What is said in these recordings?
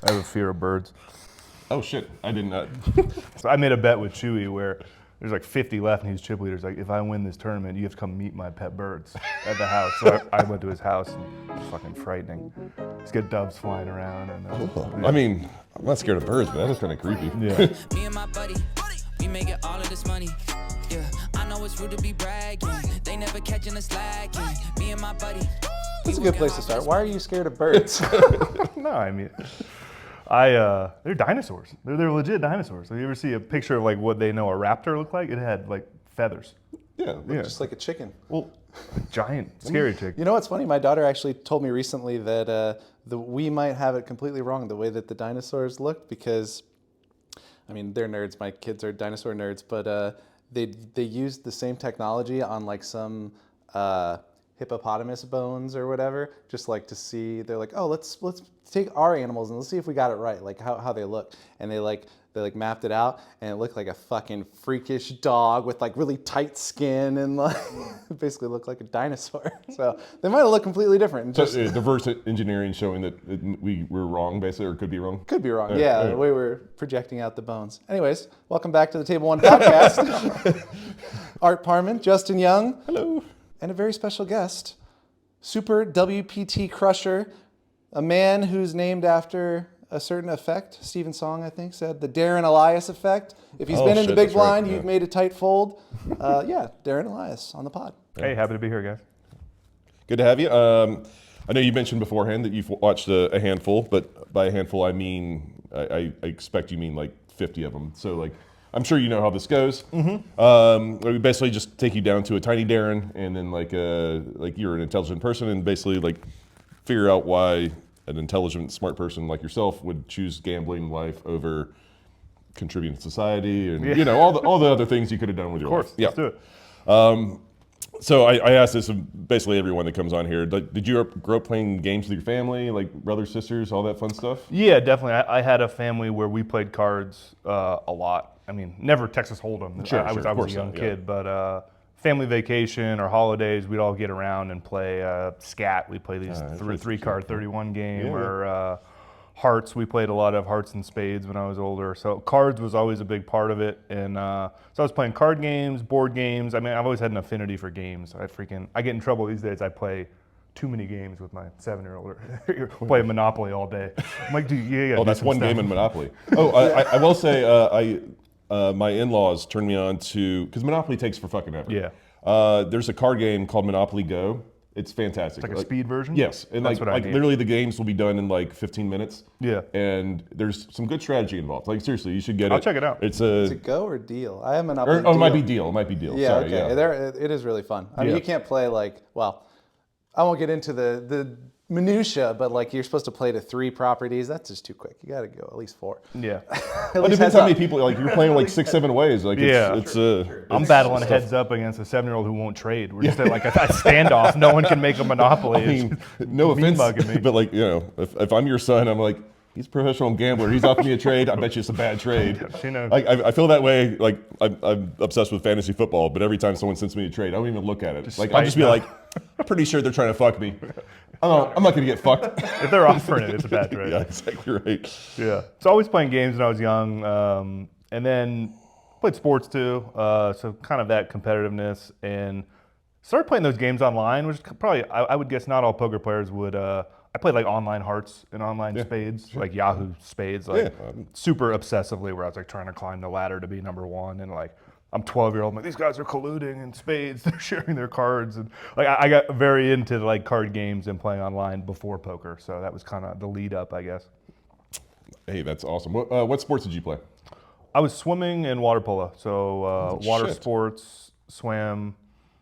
I have a fear of birds. Oh shit! I did not. So I made a bet with Chewy where there's like 50 left, and he's chip leader's like, if I win this tournament, you have to come meet my pet birds at the house. So I went to his house, and it was fucking frightening. He's got doves flying around. And I mean, I'm not scared of birds, but that is kind of creepy. Yeah. Me and my buddy, we making all of this money. Yeah, I know it's rude to be bragging. They never catching us lacking. Me and my buddy. That's a good place to start. Why are you scared of birds? No, I mean, they're dinosaurs. They're legit dinosaurs. So you ever see a picture of like what they know a raptor looked like? It had like feathers. Yeah. Just like a chicken. Well, giant, scary chicken. You know what's funny? My daughter actually told me recently that we might have it completely wrong, the way that the dinosaurs looked, because, I mean, they're nerds. My kids are dinosaur nerds, but they used the same technology on like some hippopotamus bones or whatever, just like to see. They're like, oh, let's take our animals and let's see if we got it right, like how they look. And they mapped it out, and it looked like a fucking freakish dog with like really tight skin and like basically looked like a dinosaur. So they might have looked completely different. So reverse engineering showing that we were wrong, basically, or could be wrong. Could be wrong. Yeah, the way we're projecting out the bones. Anyways, welcome back to the Table One podcast. Art Parman, Justin Young. Hello. And a very special guest, Super WPT Crusher, a man who's named after a certain effect. Stephen Song, I think, said the Darren Elias effect. If he's been in the big blind, you've made a tight fold. Yeah, Darren Elias on the pod. Hey, happy to be here, guys. Good to have you. I know you mentioned beforehand that you've watched a handful, but by a handful I mean I expect you mean like 50 of them. So like, I'm sure you know how this goes. Mm-hmm. We basically just take you down to a tiny Darren, and then like you're an intelligent person, and basically like figure out why an intelligent, smart person like yourself would choose gambling life over contributing to society, and you know all the other things you could have done with your life. Let's do it. So I asked this of basically everyone that comes on here. Did you grow up playing games with your family, like brothers, sisters, all that fun stuff? Yeah, definitely. I had a family where we played cards a lot. I mean, never Texas Hold'em. I was a young kid, but family vacation or holidays, we'd all get around and play scat. We play these three-card 31 game, or hearts. We played a lot of hearts and spades when I was older. So cards was always a big part of it. And so I was playing card games, board games. I mean, I've always had an affinity for games. I get in trouble these days. I play too many games with my 7-year-old. Play Monopoly all day. I'm like, dude, yeah. Oh, that's one game in Monopoly. Oh, I will say, my in-laws turned me on to, because Monopoly takes for fucking ever. Yeah. There's a card game called Monopoly Go. It's fantastic. It's like a speed version? Yes. And that's like literally the games will be done in like 15 minutes. Yeah. And there's some good strategy involved. Like seriously, you should get it. I'll check it out. Is it Go or Deal? I have Monopoly. It might be Deal. It might be Deal. Yeah, Sorry, okay. Yeah. It is really fun. I mean, you can't play like, well, I won't get into the minutia, but like you're supposed to play to 3 properties. That's just too quick. You got to go at least 4. Yeah. It depends how many people, like you're playing like 6, 7 ways. Like I'm battling heads up against a 7-year-old who won't trade. We're just at like a standoff. No one can make a Monopoly. I mean, no offense, but like, you know, if I'm your son, I'm like, he's a professional gambler. He's offering me a trade. I bet you it's a bad trade. I feel that way. Like I'm obsessed with fantasy football, but every time someone sends me a trade, I don't even look at it. I'll just be like, I'm pretty sure they're trying to fuck me. I'm not going to get fucked. If they're offering it, it's a bad trade. Yeah, exactly right. Yeah. So always playing games when I was young, and then played sports too. So kind of that competitiveness, and started playing those games online, which probably I would guess not all poker players would. I played like online hearts and online spades, like Yahoo spades, like super obsessively, where I was like trying to climb the ladder to be number 1, and like I'm 12-year-old. I'm like, these guys are colluding in spades. They're sharing their cards, and like I got very into like card games and playing online before poker. So that was kind of the lead up, I guess. Hey, that's awesome. What sports did you play? I was swimming and water polo. So water sports, swam.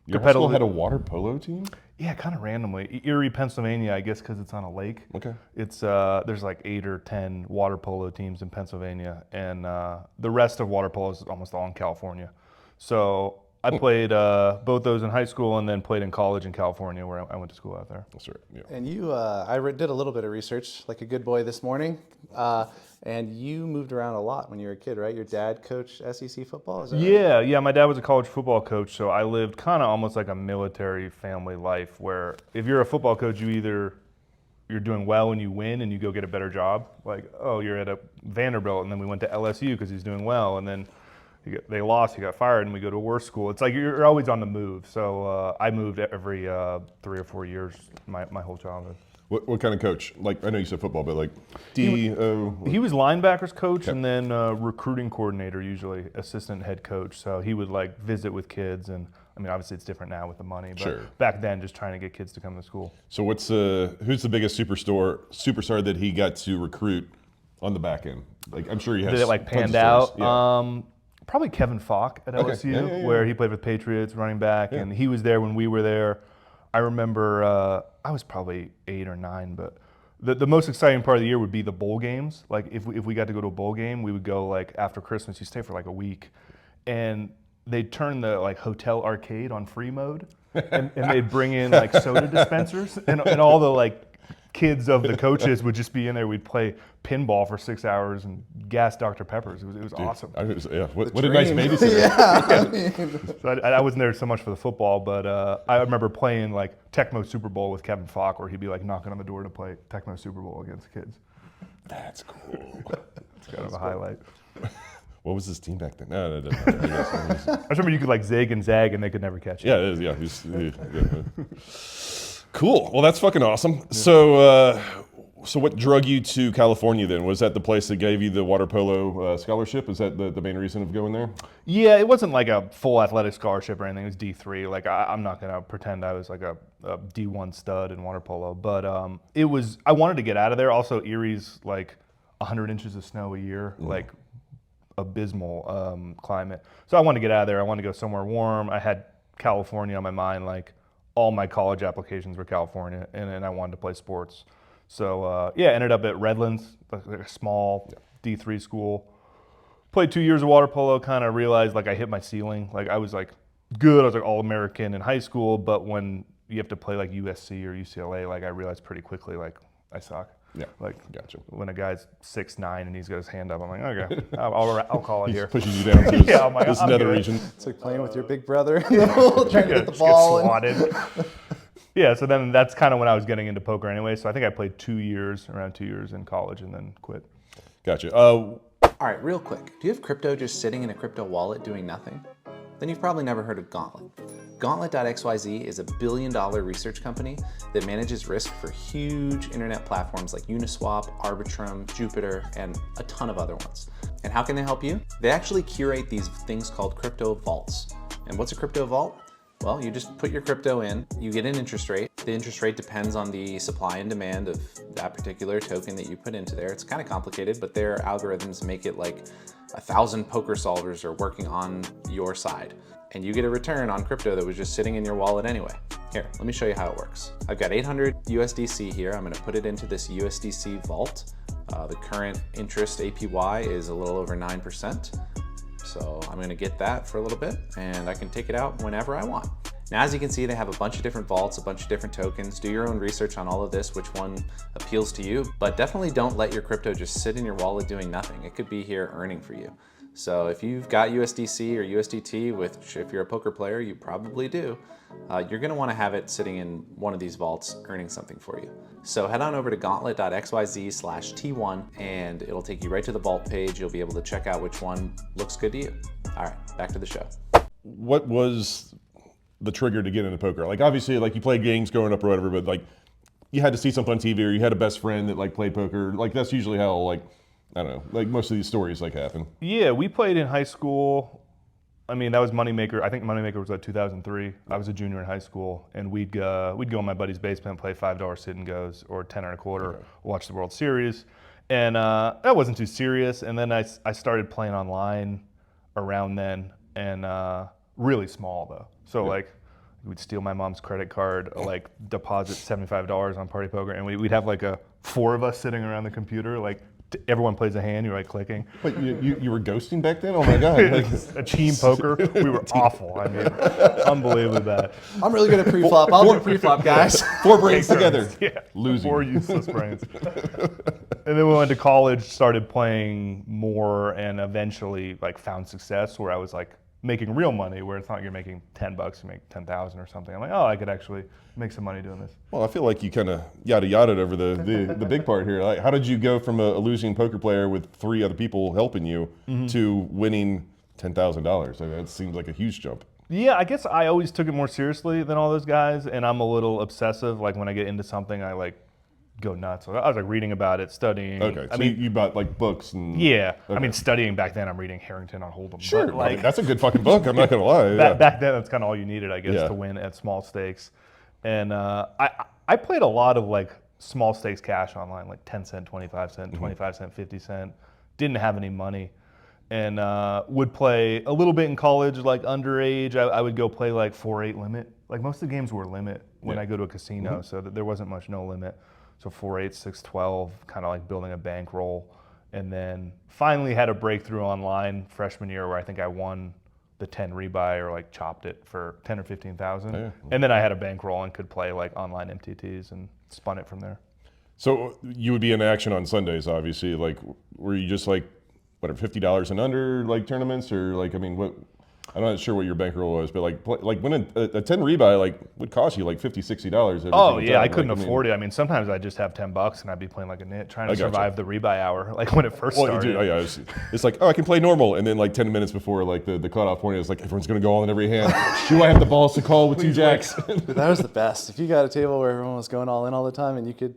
Your high school had a water polo team? Yeah, kind of randomly. Erie, Pennsylvania, I guess because it's on a lake. Okay. It's there's like 8 or 10 water polo teams in Pennsylvania, and the rest of water polo is almost all in California. So I played both those in high school, and then played in college in California, where I went to school out there. That's right. Yeah. And you, I did a little bit of research, like a good boy this morning, and you moved around a lot when you were a kid, right? Your dad coached SEC football, is that right? Yeah. My dad was a college football coach, so I lived kind of almost like a military family life, where if you're a football coach, you either you're doing well and you win and you go get a better job. Like, oh, you're at a Vanderbilt, and then we went to LSU because he's doing well, and then they lost, he got fired, and we go to a worse school. It's like you're always on the move. So I moved every 3 or 4 years my whole childhood. What kind of coach? Like, I know you said football, but like He was linebackers coach and then recruiting coordinator, usually assistant head coach. So he would like visit with kids, and I mean, obviously it's different now with the money, but back then just trying to get kids to come to school. So who's the biggest superstar that he got to recruit on the back end? Like, I'm sure he has. Did it like panned out? Yeah. Probably Kevin Falk at LSU, where he played with Patriots, running back, and he was there when we were there. I remember I was probably 8 or 9, but the most exciting part of the year would be the bowl games. Like if we got to go to a bowl game, we would go like after Christmas. You stay for like a week, and they'd turn the like hotel arcade on free mode, and they'd bring in like soda dispensers, and all the like kids of the coaches would just be in there. We'd play pinball for 6 hours and gas Dr. Peppers. It was awesome. What a nice babysitter. So I wasn't there so much for the football, but I remember playing like Tecmo Super Bowl with Kevin Falk, where he'd be like knocking on the door to play Tecmo Super Bowl against kids. That's cool. It's kind of a highlight. What was his team back then? No. I just remember you could like zig and zag and they could never catch you. Yeah, it is. Cool. Well, that's fucking awesome. Yeah. So what drug you to California then? Was that the place that gave you the water polo scholarship? Is that the main reason of going there? Yeah, it wasn't like a full athletic scholarship or anything. It was D3. Like I'm not gonna pretend I was like a D1 stud in water polo, but it was. I wanted to get out of there. Also, Erie's like 100 inches of snow a year, like abysmal climate. So I wanted to get out of there. I wanted to go somewhere warm. I had California on my mind. Like all my college applications were California, and I wanted to play sports. So ended up at Redlands, like a small D3 school. Played 2 years of water polo. Kind of realized like I hit my ceiling. Like I was like good. I was like All-American in high school, but when you have to play like USC or UCLA, like I realized pretty quickly like I suck. Yeah, like gotcha. When a guy's 6'9" and he's got his hand up, I'm like, okay, I'll call it here. Pushes you down to this nether region. It's like playing with your big brother, trying to get the ball. Get swatted. Yeah, so then that's kind of when I was getting into poker anyway. So I think I played around 2 years in college and then quit. Gotcha. All right, real quick. Do you have crypto just sitting in a crypto wallet doing nothing? Then you've probably never heard of Gauntlet. Gauntlet.xyz is a billion-dollar research company that manages risk for huge internet platforms like Uniswap, Arbitrum, Jupiter, and a ton of other ones. And how can they help you? They actually curate these things called crypto vaults. And what's a crypto vault? Well, you just put your crypto in, you get an interest rate. The interest rate depends on the supply and demand of that particular token that you put into there. It's kind of complicated, but their algorithms make it like 1,000 poker solvers are working on your side. And you get a return on crypto that was just sitting in your wallet anyway. Here, let me show you how it works. I've got 800 USDC here. I'm gonna put it into this USDC vault. The current interest APY is a little over 9%. So I'm gonna get that for a little bit and I can take it out whenever I want. Now, as you can see, they have a bunch of different vaults, a bunch of different tokens. Do your own research on all of this, which one appeals to you, but definitely don't let your crypto just sit in your wallet doing nothing. It could be here earning for you. So if you've got USDC or USDT, which if you're a poker player, you probably do, you're gonna wanna have it sitting in one of these vaults earning something for you. So head on over to gauntlet.xyz/T1 and it'll take you right to the vault page. You'll be able to check out which one looks good to you. All right, back to the show. What was the trigger to get into poker? Like obviously like you played games growing up or whatever, but like you had to see something on TV or you had a best friend that like played poker. Like that's usually how like, I don't know, like most of these stories like happen. Yeah, we played in high school. I mean, that was Moneymaker. I think Moneymaker was like 2003. I was a junior in high school, and we'd go in my buddy's basement, play $5 sit and goes, or 10 and a quarter, watch the World Series, and that wasn't too serious. And then I started playing online around then, and really small though. So like, we'd steal my mom's credit card, like deposit $75 on Party Poker, and we'd have like 4 of us sitting around the computer, like. Everyone plays a hand, you're like clicking. Wait, you were ghosting back then? Oh my God. Like, a team poker, we were awful. I mean, unbelievably bad. I'm really good at pre-flop. I'll do pre-flop, guys. 4 brains together. Yeah, losing. 4 useless brains. And then we went to college, started playing more, and eventually like found success where I was like making real money, where it's not you're making $10, you make 10,000 or something. I'm like, oh, I could actually make some money doing this. Well, I feel like you kind of yada-yada'd over the big part here. Like, how did you go from a losing poker player with 3 other people helping you to winning $10,000? I mean, it seems like a huge jump. Yeah, I guess I always took it more seriously than all those guys, and I'm a little obsessive. Like when I get into something, I like go nuts. I was like reading about it, studying. Okay, so you bought like books and... Yeah, okay. I mean studying back then, I'm reading Harrington on Hold'em. Sure, but, like, I mean, that's a good fucking book, I'm not going to lie. Yeah. Back then, that's kind of all you needed, I guess, to win at small stakes. And I played a lot of like small stakes cash online, like 10 cent, 25 cent, 25 cent, 50 cent. Didn't have any money. And would play a little bit in college, like underage. I would go play like 4-8 limit. Like most of the games were limit when I go to a casino, so that there wasn't much no limit. So 4-8, 6-12, kind of like building a bankroll. And then finally had a breakthrough online freshman year where I think I won the 10 rebuy or like chopped it for 10 or 15,000. Oh, yeah. And then I had a bankroll and could play like online MTTs and spun it from there. So you would be in action on Sundays, obviously. Like, were you just like, whatever, $50 and under like tournaments, or like, I mean, what? I'm not sure what your bankroll was, but like winning a 10 rebuy like would cost you like $50, $60 every Oh yeah, time. I couldn't afford it. I mean, sometimes I'd just have $10 and I'd be playing like a nit, trying to survive the rebuy hour, like when it first started. It's like, oh, I can play normal, and then like 10 minutes before like the cutoff point, it's like everyone's gonna go all in every hand. Do I have the balls to call with 2 jacks? That was the best. If you got a table where everyone was going all in all the time, and you could,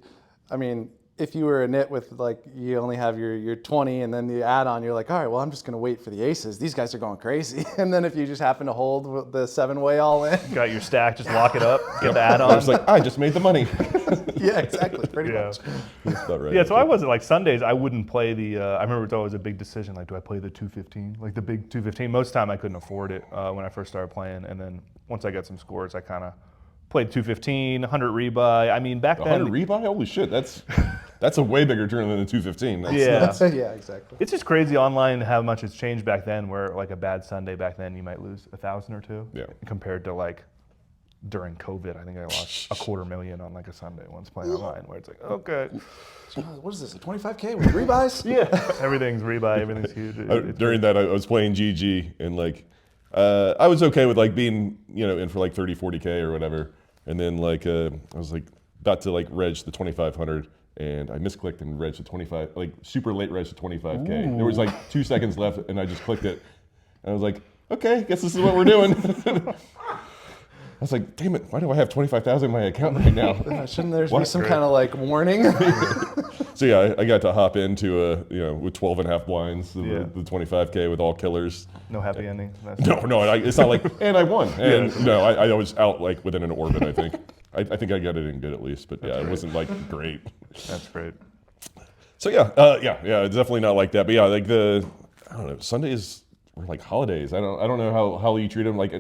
I mean, if you were a nit with like, you only have your 20 and then the add-on, you're like, all right, well, I'm just going to wait for the aces. These guys are going crazy. And then if you just happen to hold the 7-way all in. Got your stack, just lock it up, get the add-on. I was like, I just made the money. Yeah, exactly, pretty much. That's about right. Yeah, so I wasn't like Sundays, I wouldn't play the, I remember it's always a big decision, like do I play the 215? Like the big 215. Most of the time I couldn't afford it when I first started playing. And then once I got some scores, I kind of played 215, 100 rebuy. I mean, back then. 100 rebuy? Holy shit, that's a way bigger tournament than the 215. Yeah, exactly. It's just crazy online how much it's changed back then, where like a bad Sunday back then, you might lose 1,000 or 2. Yeah. Compared to like during COVID, I think I lost $250,000 on like a Sunday once playing online, where it's like, okay. What is this, a 25K with rebuys? Yeah, everything's rebuy, everything's huge. During that, I was playing GG, and like, I was okay with like being, in for like 30, 40K or whatever. And then like, I was like about to like reg the 2,500, and I misclicked and reg the 25, like super late reg the 25K. Ooh. There was like 2 seconds left, and I just clicked it. And I was like, okay, guess this is what we're doing. I was like, damn it, why do I have 25,000 in my account right now? Shouldn't there be some kind of like warning? So yeah, I got to hop into with 12 and a half blinds, the 25K with all killers. No happy ending. No, it's not like, and I won. And no, I was out like within an orbit, I think. I think I got it in good at least, but it wasn't like great. That's great. So yeah, it's definitely not like that. But yeah, like I don't know, Sundays were like holidays. I don't know how you treat them. Like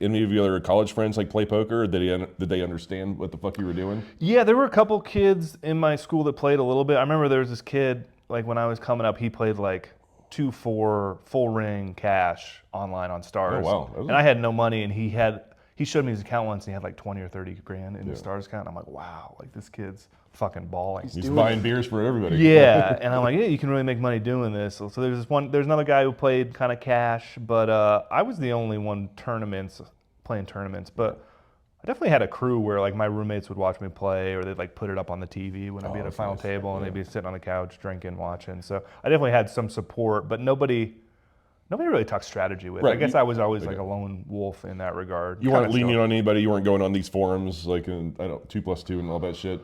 any of your other college friends like play poker? Or did they understand what the fuck you were doing? Yeah, there were a couple kids in my school that played a little bit. I remember there was this kid, like when I was coming up, he played like 2-4 full ring cash online on Stars. Oh wow! And I had no money, and he showed me his account once, and he had like 20 or 30 grand in his Stars account. And I'm like, wow, like this kid's fucking balling. He's buying beers for everybody. Yeah, and I'm like, yeah, you can really make money doing this. So there's another guy who played kind of cash, but I was the only one playing tournaments. But I definitely had a crew where like my roommates would watch me play, or they'd like put it up on the TV when I'd be at a final table, and they'd be sitting on the couch drinking, watching. So I definitely had some support, but nobody really talked strategy with. Right. I guess I was always like a lone wolf in that regard. You weren't leaning on anybody. You weren't going on these forums like 2+2 and all that shit.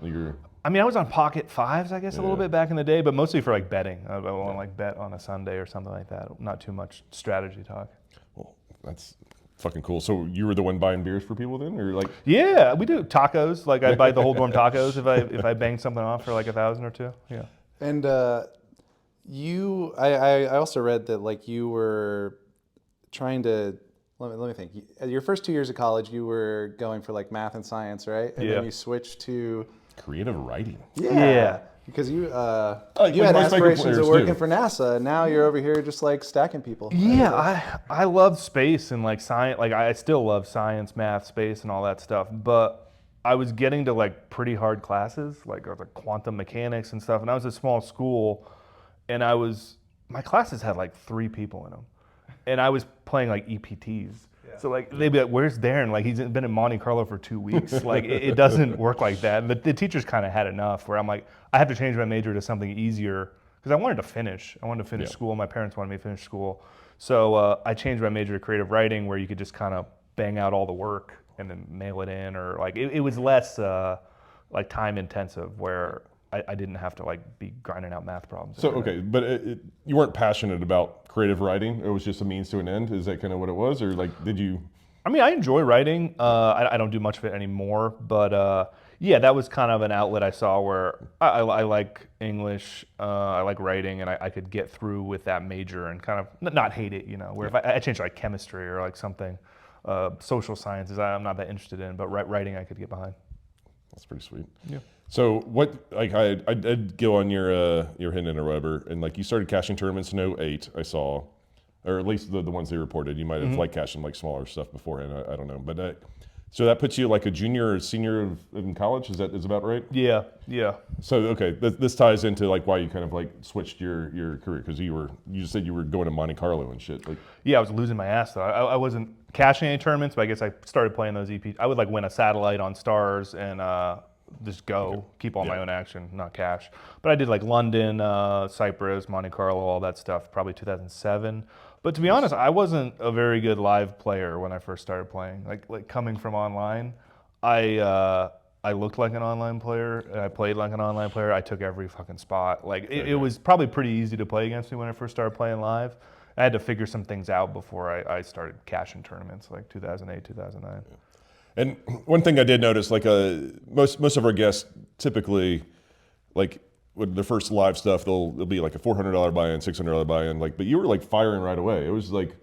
I mean, I was on Pocket Fives, I guess, a little bit back in the day, but mostly for like betting. I would want to like bet on a Sunday or something like that. Not too much strategy talk. Well, that's fucking cool. So you were the one buying beers for people then, or like? Yeah, we do tacos. Like I'd buy the whole dorm tacos if I banged something off for like 1,000 or 2. Yeah. And I also read that like you were trying to. Let me think. Your first 2 years of college, you were going for like math and science, right? And then you switched to creative writing. Yeah. Because you had aspirations of working for NASA, and now you're over here just like stacking people. Yeah, I love space and like science. Like I still love science, math, space, and all that stuff. But I was getting to like pretty hard classes, like quantum mechanics and stuff. And I was at a small school, and my classes had like 3 people in them. and I was playing like EPTs. So like they'd be like, "Where's Darren? Like he's been in Monte Carlo for 2 weeks. Like it doesn't work like that." And the teachers kind of had enough where I'm like, I have to change my major to something easier because I wanted to finish. I wanted to finish school. My parents wanted me to finish school, so I changed my major to creative writing, where you could just kind of bang out all the work and then mail it in, or like it was less like time intensive where I didn't have to like be grinding out math problems. So okay, but you weren't passionate about creative writing. It was just a means to an end. Is that kind of what it was, or like did you? I mean, I enjoy writing. I don't do much of it anymore, but yeah, that was kind of an outlet I saw where I like English, I like writing, and I could get through with that major and kind of not hate it, you know. Where if I changed like chemistry or like something, social sciences, I'm not that interested in, but writing I could get behind. That's pretty sweet. Yeah. So what? Like I did go on your Hinton or whatever, and like you started cashing tournaments in 08, I saw, or at least the ones they reported. You might have like cashing like smaller stuff beforehand. I don't know, but so that puts you like a junior or senior in college. Is about right? Yeah. So okay, this ties into like why you kind of like switched your career, because you just said you were going to Monte Carlo and shit. Like yeah, I was losing my ass though. I wasn't cashing any tournaments, but I guess I started playing those EP. I would like win a satellite on Stars and just go keep all my own action, not cash. But I did like London, Cyprus, Monte Carlo, all that stuff, probably 2007. But to be honest, I wasn't a very good live player when I first started playing. Like coming from online, I looked like an online player, and I played like an online player. I took every fucking spot. Like it was probably pretty easy to play against me when I first started playing live. I had to figure some things out before I started cashing tournaments, like 2008, 2009. And one thing I did notice, like most of our guests typically, like with their first live stuff, they'll be like a $400 buy-in, $600 buy-in. Like, but you were like firing right away. It was like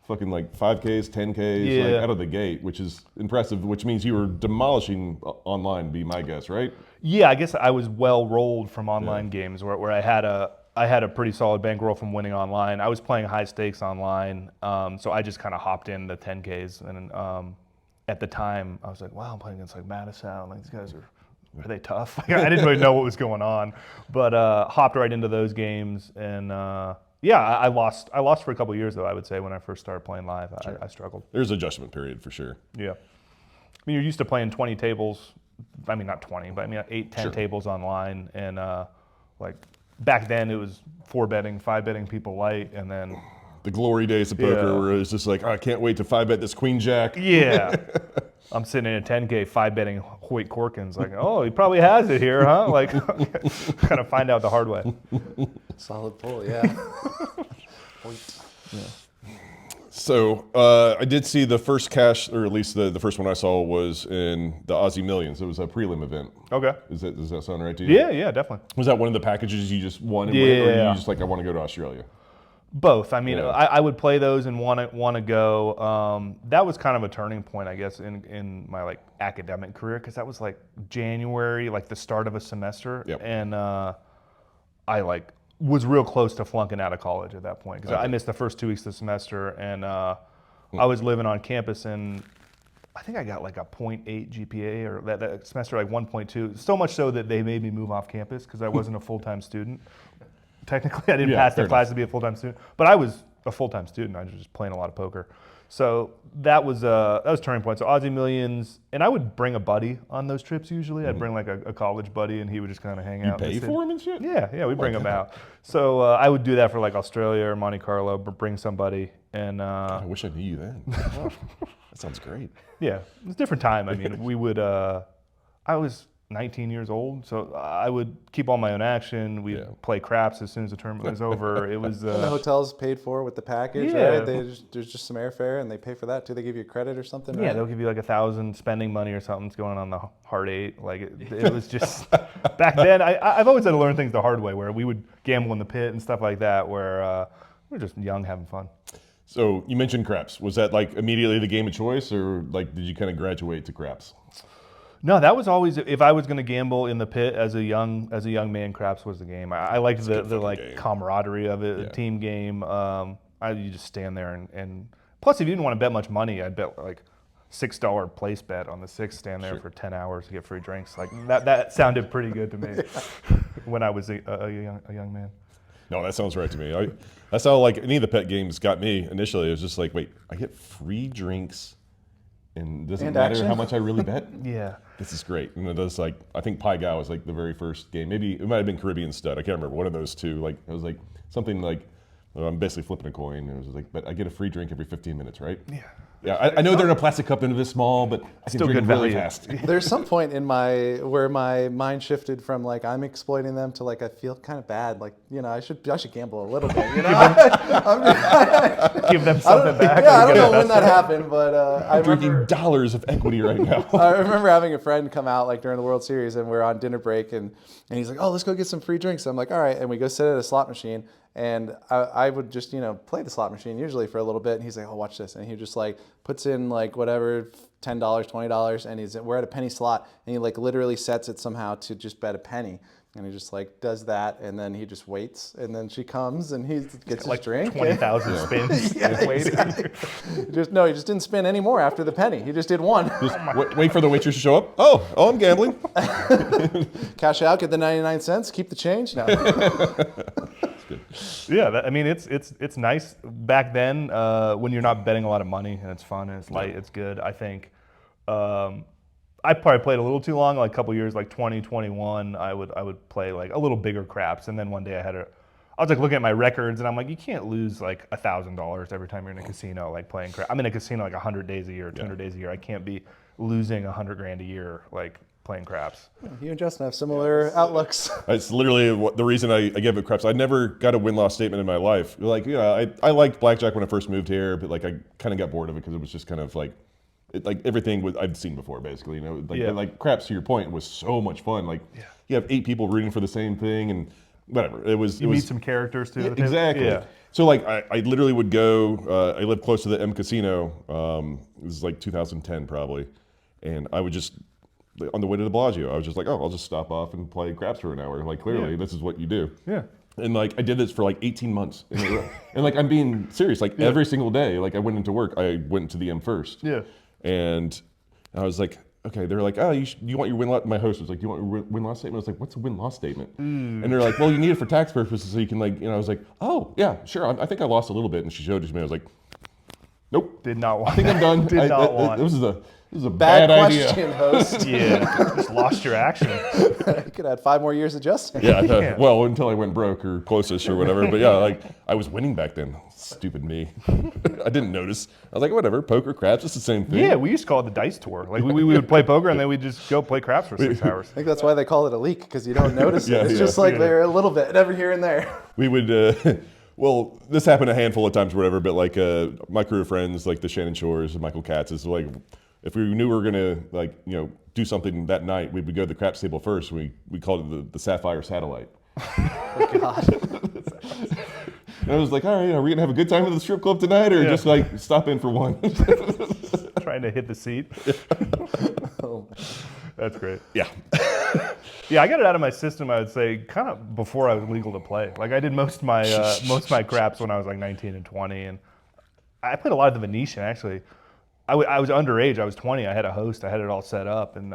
fucking like 5Ks, 10Ks, like out of the gate, which is impressive. Which means you were demolishing online. Be my guess, right? Yeah, I guess I was well rolled from online games where I had a pretty solid bankroll from winning online. I was playing high stakes online, so I just kind of hopped in the 10Ks and. At the time, I was like, wow, I'm playing against like Madison. Like, these guys are they tough? I didn't really know what was going on, but hopped right into those games. And yeah, I lost for a couple of years, though, I would say, when I first started playing live. I struggled. There's an adjustment period for sure. Yeah. I mean, you're used to playing 20 tables. I mean, not 20, but I mean, 8, 10 tables online. And like back then, it was 4-betting, 5-betting people light, and then the glory days of poker where it's just like, oh, I can't wait to 5-bet this queen jack. Yeah. I'm sitting in a 10K 5-betting Hoyt Corkins like, oh, he probably has it here, huh? Like, kind of find out the hard way. Solid pull, yeah. So I did see the first cash, or at least the first one I saw was in the Aussie Millions. It was a prelim event. Okay. Does that sound right to you? Yeah, definitely. Was that one of the packages you just won and went, or you just like, I want to go to Australia? Both. I mean, I would play those and want to go. That was kind of a turning point, I guess, in my like academic career, because that was like January, like the start of a semester, and I like was real close to flunking out of college at that point because I missed the first 2 weeks of the semester, and I was living on campus, and I think I got like a 0.8 GPA, or that semester like 1.2. So much so that they made me move off campus because I wasn't a full-time student. Technically, I didn't pass the class to be a full-time student, but I was a full-time student. I was just playing a lot of poker. So that was a turning point. So Aussie Millions, and I would bring a buddy on those trips usually. I'd bring like a college buddy, and he would just kind of hang out. You pay for him and shit? Yeah, we'd bring him out. So I would do that for like Australia or Monte Carlo, bring somebody. And I wish I knew you then. That sounds great. Yeah, it was a different time. I mean, we would, I was 19 years old, so I would keep all my own action. We'd play craps as soon as the tournament was over. It was the hotel's paid for with the package, right? There's just some airfare, and they pay for that too. They give you a credit or something. Yeah, right? They'll give you like $1,000 spending money or something's going on the hard 8. Like it was just back then. I've always had to learn things the hard way, where we would gamble in the pit and stuff like that, where we were just young, having fun. So you mentioned craps. Was that like immediately the game of choice, or like did you kind of graduate to craps? No, that was always, if I was going to gamble in the pit as a young man, craps was the game. I liked the like game. Camaraderie of it, the team game. You just stand there and plus, if you didn't want to bet much money, I'd bet like $6 place bet on the 6, stand there for 10 hours to get free drinks. Like that sounded pretty good to me when I was a young man. No, that sounds right to me. That's how like any of the pet games got me initially. It was just like, wait, I get free drinks, and doesn't matter action? how much I really bet. Yeah. This is great. And it does like I think Pai Gow was like the very first game. Maybe it might have been Caribbean Stud. I can't remember one of those two. Like it was like something like I'm basically flipping a coin. And it was like, but I get a free drink every 15 minutes, right? Yeah. Yeah, I know they're in a plastic cup and this small, but I can Still drink good them really value. fast. There's some point in where my mind shifted from like I'm exploiting them to like I feel kind of bad, like I should gamble a little bit, Give them something back. Yeah, I don't know when that happened, but I Drinking remember dollars of equity right now. I remember having a friend come out like during the World Series, and we're on dinner break, and he's like, "Oh, let's go get some free drinks." I'm like, "All right," and we go sit at a slot machine. And I would just, play the slot machine usually for a little bit. And he's like, "Oh, watch this." And he just like puts in like whatever, $10, $20. And we're at a penny slot. And he like literally sets it somehow to just bet a penny. And he just like does that. And then he just waits. And then she comes and he gets his drink. 20,000 spins. Yeah, Just waiting. exactly. He just didn't spin any more after the penny. He just did one. Just wait for the waitress to show up. Oh, I'm gambling. Cash out, get the 99 cents, keep the change. No. Yeah, it's nice back then when you're not betting a lot of money and it's fun and it's light, it's good. I think I probably played a little too long, like a couple years, like 2021. I would play like a little bigger craps, and then one day I was like looking at my records, and I'm like, you can't lose like $1,000 every time you're in a casino, like playing crap. I'm in a casino like 100 days a year, 200 days a year. I can't be losing $100,000 a year, like playing craps. You and Justin have similar outlooks. It's literally the reason I give it craps. I never got a win-loss statement in my life. Like, I liked blackjack when I first moved here, but like I kind of got bored of it because it was just kind of like, everything I'd seen before, basically. Like craps, to your point, was so much fun. Like, you have 8 people rooting for the same thing, and whatever. You meet some characters too. Yeah, exactly. Yeah. So like I literally would go. I lived close to the M Casino. It was like 2010 probably, and I would just on the way to the Bellagio, I was just like, oh, I'll just stop off and play craps for an hour. Like clearly, this is what you do. Yeah. And like I did this for like 18 months, and like I'm being serious. Like every single day, like I went into work, I went to the M first. Yeah. And I was like, okay. They're like, oh, you want your win-loss? My host was like, do you want your win-loss statement? I was like, what's a win-loss statement? And they're like, well, you need it for tax purposes, so you can like, I was like, oh yeah, sure. I think I lost a little bit, and she showed it to me. I was like, nope. Did not want. I think I'm done. Did not want. This is a bad idea. Question, host. Yeah, just lost your action. You could add 5 more years of Justin. Yeah, well, until I went broke or closest or whatever. But yeah, like I was winning back then. Stupid me. I didn't notice. I was like, whatever, poker, craps, it's the same thing. Yeah, we used to call it the dice tour. Like we would play poker and then we'd just go play craps for 6 hours. I think that's why they call it a leak, because you don't notice it. It's just like they're a little bit every here and there. We would, well, this happened a handful of times or whatever, but like my crew of friends, like the Shannon Shores and Michael Katz, is like, if we knew we were gonna like, do something that night, we would go to the craps table first. We called it the Sapphire Satellite. Oh, God. And I was like, all right, are we gonna have a good time at the strip club tonight, or just like stop in for one? Trying to hit the seat. Oh, That's great. Yeah. Yeah, I got it out of my system, I would say, kind of before I was legal to play. Like I did most of my craps when I was like 19 and 20, and I played a lot of the Venetian actually. I was underage. I was 20. I had a host. I had it all set up, and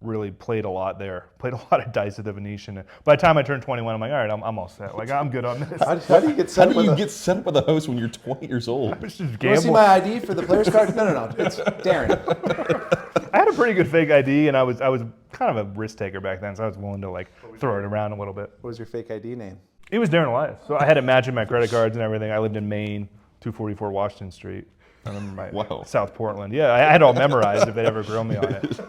really played a lot there. Played a lot of dice at the Venetian. And by the time I turned 21, I'm like, all right, I'm all set. Like I'm good on this. How do you get set up? Get set up with a host when you're 20 years old? I was just You want to see gambling. my ID for the player's card? No. It's Darren. I had a pretty good fake ID, and I was kind of a risk taker back then, so I was willing to like throw it around a little bit. What was your fake ID name? It was Darren Elias. So I had it matching my credit cards and everything. I lived in Maine, 244 Washington Street. I remember my South Portland. Yeah, I had it all memorized if they'd ever grill me on it.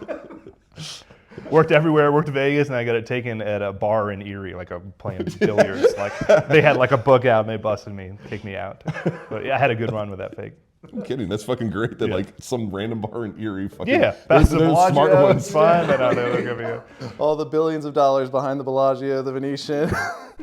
Worked everywhere, worked Vegas, and I got it taken at a bar in Erie, like I'm playing billiards. Like they had like a book out and they busted me and kicked me out. But yeah, I had a good run with that fake. I'm kidding. That's fucking great that like some random bar in Erie fucking. Yeah, those the smart Bellagio, ones. it's fun. I know they look at me. All the billions of dollars behind the Bellagio, the Venetian.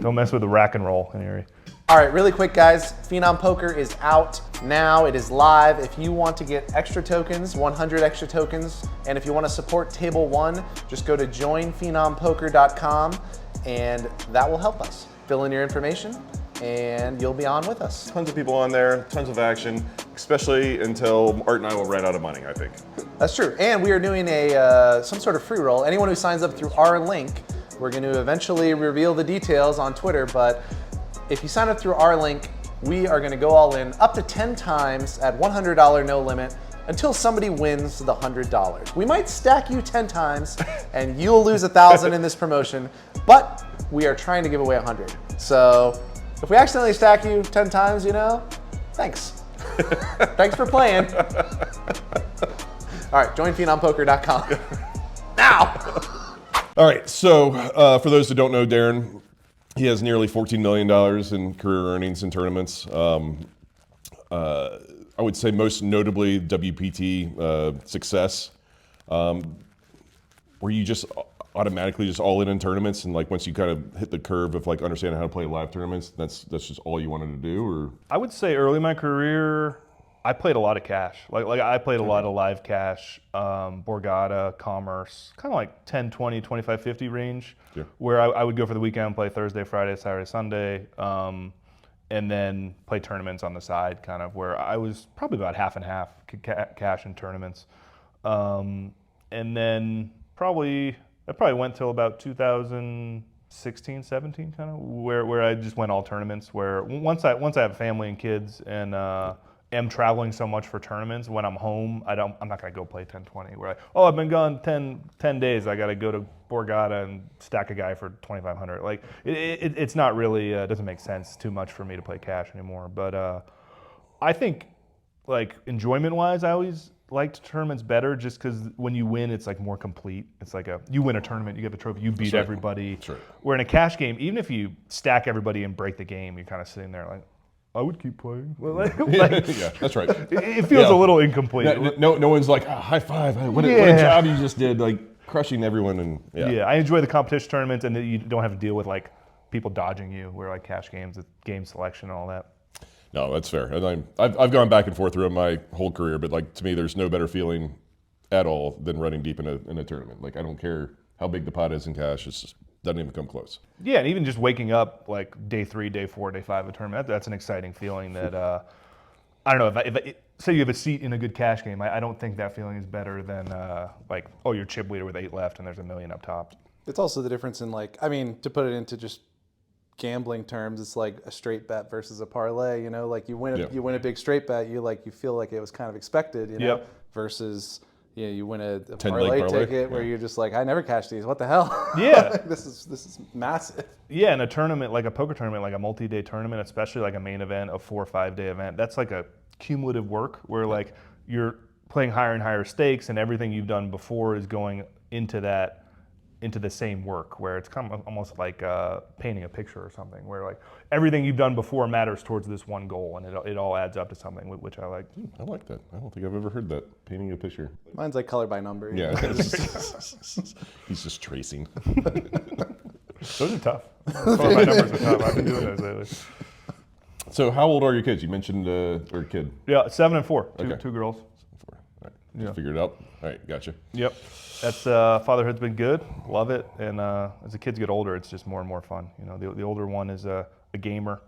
Don't mess with the rack and roll in Erie. All right, really quick, guys. Phenom Poker is out now. It is live. If you want to get extra tokens, 100 extra tokens, and if you want to support Table 1, just go to joinphenompoker.com, and that will help us. Fill in your information, and you'll be on with us. Tons of people on there, tons of action, especially until Art and I will run out of money, I think. That's true. And we are doing some sort of free roll. Anyone who signs up through our link, we're going to eventually reveal the details on Twitter, but if you sign up through our link, we are going to go all in up to 10 times at $100 no limit until somebody wins the $100. We might stack you 10 times and you'll lose 1,000 in this promotion, but we are trying to give away 100. So if we accidentally stack you 10 times, thanks. Thanks for playing. All right, join PhenomPoker.com. Now! All right, so for those that don't know Darren, he has nearly $14 million in career earnings in tournaments. I would say most notably WPT success. Were you just automatically just all in tournaments, and like once you kind of hit the curve of like understanding how to play live tournaments, that's just all you wanted to do? Or I would say early in my career, I played a lot of cash. Like I played a lot of live cash, Borgata, Commerce, kind of like 10, 20, 25, 50 range, where I would go for the weekend, play Thursday, Friday, Saturday, Sunday, and then play tournaments on the side, kind of where I was probably about half and half cash and tournaments. And then I probably went till about 2016, 17, kind of where I just went all tournaments. Where once I have a family and kids and am traveling so much for tournaments, when I'm home, I'm not gonna go play 10, 20. Where I've been gone 10 days, I gotta go to Borgata and stack a guy for 2,500. Like it's not really doesn't make sense too much for me to play cash anymore. But I think like enjoyment wise, I always liked tournaments better just because when you win, it's like more complete. It's like you win a tournament, you get the trophy, you beat everybody. That's right. Where in a cash game, even if you stack everybody and break the game, you're kind of sitting there like, I would keep playing. Yeah, that's right. It feels a little incomplete. No one's like, high five. What a job you just did, like crushing everyone. And I enjoy the competition tournaments, and that you don't have to deal with like people dodging you. Where like cash games, it's game selection and all that. No, that's fair. And I've gone back and forth throughout my whole career, but like to me, there's no better feeling at all than running deep in a tournament. Like I don't care how big the pot is in cash; it just doesn't even come close. Yeah, and even just waking up like day 3, day 4, day 5 of a tournament, that's an exciting feeling. That I don't know if say you have a seat in a good cash game, I don't think that feeling is better than like you're chip leader with 8 left and there's $1 million up top. It's also the difference in to put it into just gambling terms, it's like a straight bet versus a parlay. Like you win a big straight bet, you feel like it was kind of expected. Versus you win a parlay ticket where you're just like, I never cash these. What the hell? Yeah, this is massive. Yeah, in a tournament like a poker tournament, like a multi-day tournament, especially like a main event, a 4 or 5 day event, that's like a cumulative work where like you're playing higher and higher stakes, and everything you've done before is going into the same work, where it's kind of almost like painting a picture or something, where like everything you've done before matters towards this one goal, and it all adds up to something, which I like. I like that. I don't think I've ever heard that, painting a picture. Mine's like color by number. Yeah. He's just tracing. Those are tough. Color by numbers are tough. I've been doing those lately. So how old are your kids? You mentioned or kid? Yeah, 7 and 4. Okay. Two girls. 4. All right. Yeah. Figured it out. All right, gotcha. Yep. That's fatherhood's been good. Love it. And as the kids get older, it's just more and more fun. The older one is a gamer,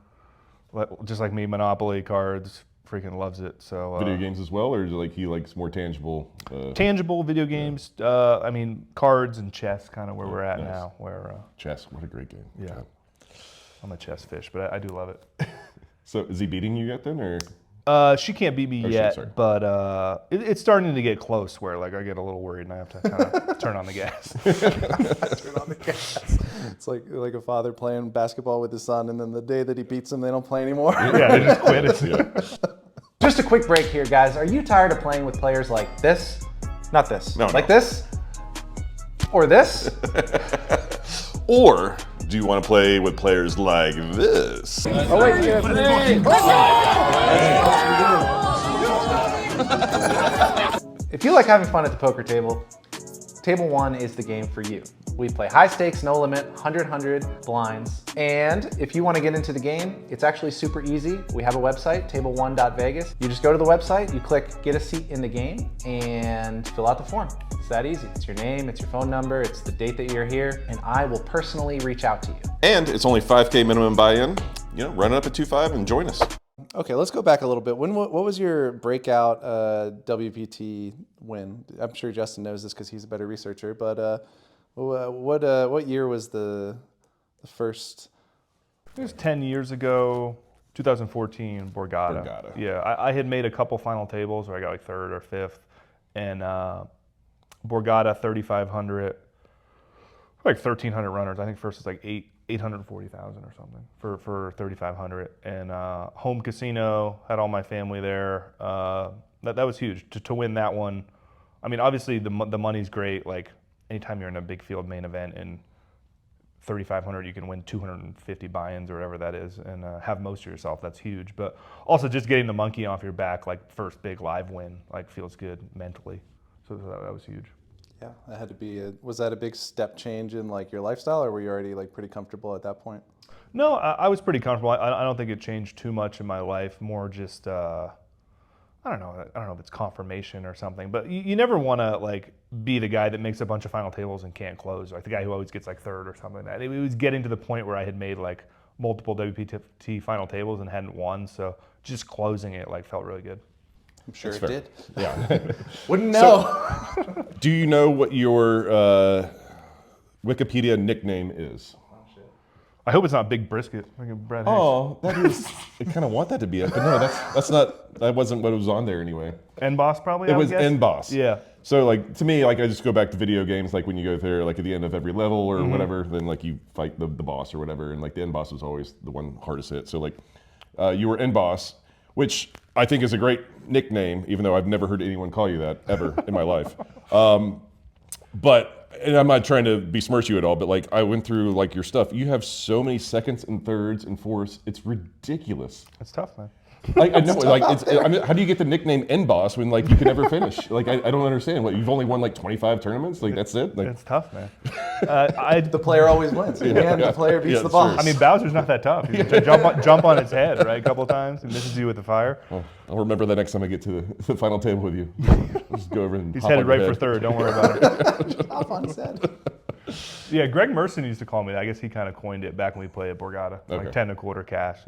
just like me. Monopoly, cards, freaking loves it. So video games as well, or is it like he likes more tangible? Tangible video games. I mean, cards and chess, kind of where we're at now. Where chess, what a great game. Yeah. God. I'm a chess fish, but I do love it. So is he beating you yet then, or? She can't beat me yet, but it's starting to get close where like I get a little worried and I have to kind of turn on the gas. Turn on the gas. It's like a father playing basketball with his son, and then the day that he beats him, they don't play anymore. Yeah, they just quit. Just a quick break here, guys. Are you tired of playing with players like this? Not this. Like this? Or this? Or do you want to play with players like this? Oh, wait, If you like having fun at the poker table, Table 1 is the game for you. We play high stakes, no limit, 100 blinds. And if you want to get into the game, it's actually super easy. We have a website, table1.vegas. You just go to the website, you click get a seat in the game, and fill out the form. It's that easy. It's your name, it's your phone number, it's the date that you're here, and I will personally reach out to you. And it's only $5K minimum buy-in. Run it up at 2.5 and join us. Okay, let's go back a little bit. What was your breakout WPT win? I'm sure Justin knows this because he's a better researcher, but what year was the first It was 10 years ago, 2014, Borgata. Yeah, I had made a couple final tables where I got like third or fifth, and Borgata 3,500, like 1,300 runners. I think first was like 840,000 or something for 3,500, and home casino, had all my family there. That was huge to win that one. I mean, obviously the money's great. Like anytime you're in a big field main event and 3,500, you can win 250 buy-ins or whatever that is, and have most of yourself. That's huge. But also just getting the monkey off your back, like first big live win, like feels good mentally. So that was huge. Yeah, that had to be. Was that a big step change in like your lifestyle, or were you already like pretty comfortable at that point? No, I was pretty comfortable. I don't think it changed too much in my life. More just I don't know if it's confirmation or something, but you never want to like be the guy that makes a bunch of final tables and can't close, like the guy who always gets like third or something like that. It was getting to the point where I had made like multiple WPT final tables and hadn't won, so just closing it like felt really good. I'm sure That's it fair. did. Yeah. Wouldn't know. So, do you know what your Wikipedia nickname is? I hope it's not Big Brisket, like Brad Hicks. Oh, that is. I kind of want that to be it, but no, that's not. That wasn't what was on there anyway. N Boss probably. It I would was guess? N Boss. Yeah. So like to me, like I just go back to video games, like when you go there, like at the end of every level or whatever, then like you fight the boss or whatever, and like the N Boss was always the one hardest hit. So like you were N Boss, which I think is a great nickname, even though I've never heard anyone call you that ever in my life. But. And I'm not trying to besmirch you at all, but like I went through like your stuff. You have so many seconds and thirds and fourths. It's ridiculous. It's tough, man. Like I know, like it's. I mean, how do you get the nickname N Boss when like you can never finish? Like I don't understand. What, you've only won like 25 tournaments? Like that's it? Like It's tough, man. The player always wins. The player beats the that's boss. true. I mean, Bowser's not that tough. You can jump on its head, right, a couple times. He misses you with the fire. well, I'll remember that next time I get to the final table with you. Just go over and He's hop headed on your right for head. third. Don't worry about it. Hop on his head. Yeah, Greg Merson used to call me that. I guess he kind of coined it back when we played at Borgata, Okay. like 10 and a quarter cash.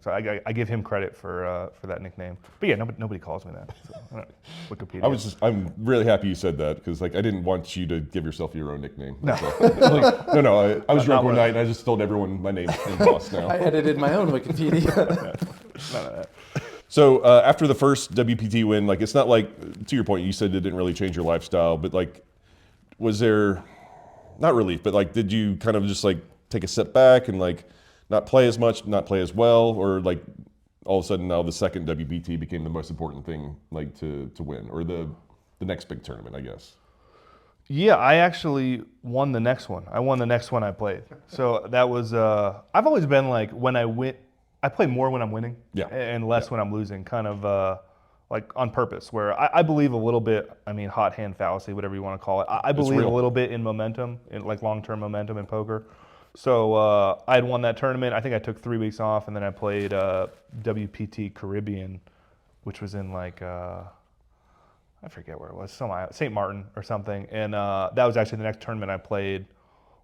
So I give him credit for that nickname. But yeah, nobody calls me that. So, I don't know. Wikipedia. I'm really happy you said that because like I didn't want you to give yourself your own nickname. No. Like, no. I was Not drunk one what- night and I just told everyone my name's N Boss now. I edited my own Wikipedia. None of that. So after the first WPT win, like it's not like, to your point, you said it didn't really change your lifestyle, but like, was there, not relief, but like, did you kind of just like take a step back and like not play as much, not play as well, or like all of a sudden now the second WPT became the most important thing like to win, or the next big tournament, I guess? Yeah, I actually won the next one. I won the next one I played. So that was, I've always been like, when I win, I play more when I'm winning and less when I'm losing, kind of like on purpose, where I believe a little bit, I mean, hot hand fallacy, whatever you want to call it. I believe a little bit in momentum, in like long-term momentum in poker. So I had won that tournament. I think I took 3 weeks off, and then I played WPT Caribbean, which was in like, I forget where it was, St. Martin or something. And that was actually the next tournament I played.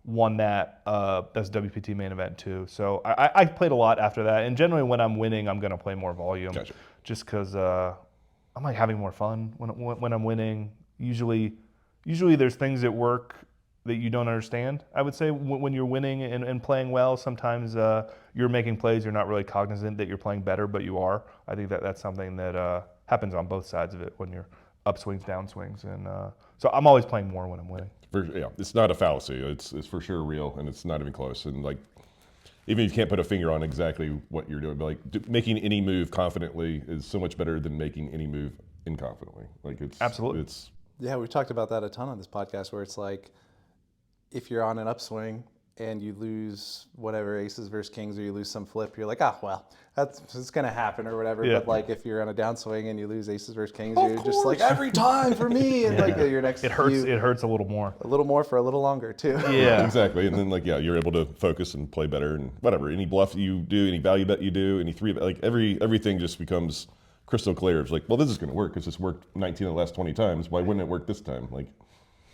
Won that. That's WPT main event too. So I played a lot after that. And generally, when I'm winning, I'm gonna play more volume, Gotcha. just because I'm like having more fun when I'm winning. Usually there's things at work that you don't understand. I would say when you're winning and playing well, sometimes you're making plays you're not really cognizant that you're playing better, but you are. I think that's something that happens on both sides of it when you're upswings, downswings, and so I'm always playing more when I'm winning. Yeah, it's not a fallacy. It's for sure real, and it's not even close. And like, even if you can't put a finger on exactly what you're doing, but like making any move confidently is so much better than making any move inconfidently. Like it's Absolutely. It's Yeah, we've talked about that a ton on this podcast, where it's like, if you're on an upswing and you lose whatever aces versus kings, or you lose some flip, you're like, well, it's gonna happen or whatever. Yeah. But like, if you're on a downswing and you lose aces versus kings, you're just like, every time for me, and like your next It hurts. few- It hurts a little more. a little more for a little longer too. Yeah. exactly. And then like you're able to focus and play better and whatever. Any bluff you do, any value bet you do, any three, like everything just becomes crystal clear. It's like, well, this is going to work because it's worked 19 of the last 20 times. Why wouldn't it work this time? Like,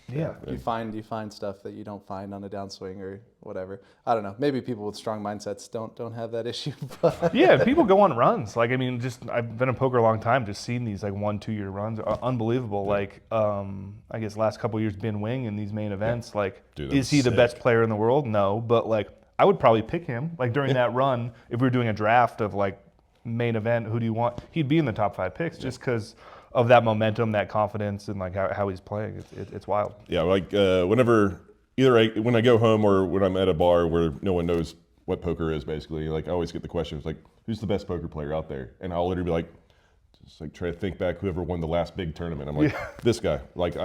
Yeah. You find stuff that you don't find on a downswing or whatever. I don't know. Maybe people with strong mindsets don't have that issue. But Yeah, people go on runs. Like, I mean, just I've been in poker a long time. Just seeing these like 1-2 year runs are unbelievable. Like, I guess last couple of years, Ben Wing in these main events. Like, Dude, that is he the was best sick. player in the world? No, but like I would probably pick him. Like during that run, if we were doing a draft of like main event, who do you want? He'd be in the top 5 picks just because of that momentum, that confidence, and like how he's playing. It's wild. Yeah, like whenever when I go home or when I'm at a bar where no one knows what poker is, basically, like I always get the questions like, who's the best poker player out there? And I'll literally be like, just like try to think back whoever won the last big tournament. I'm like, this guy. Like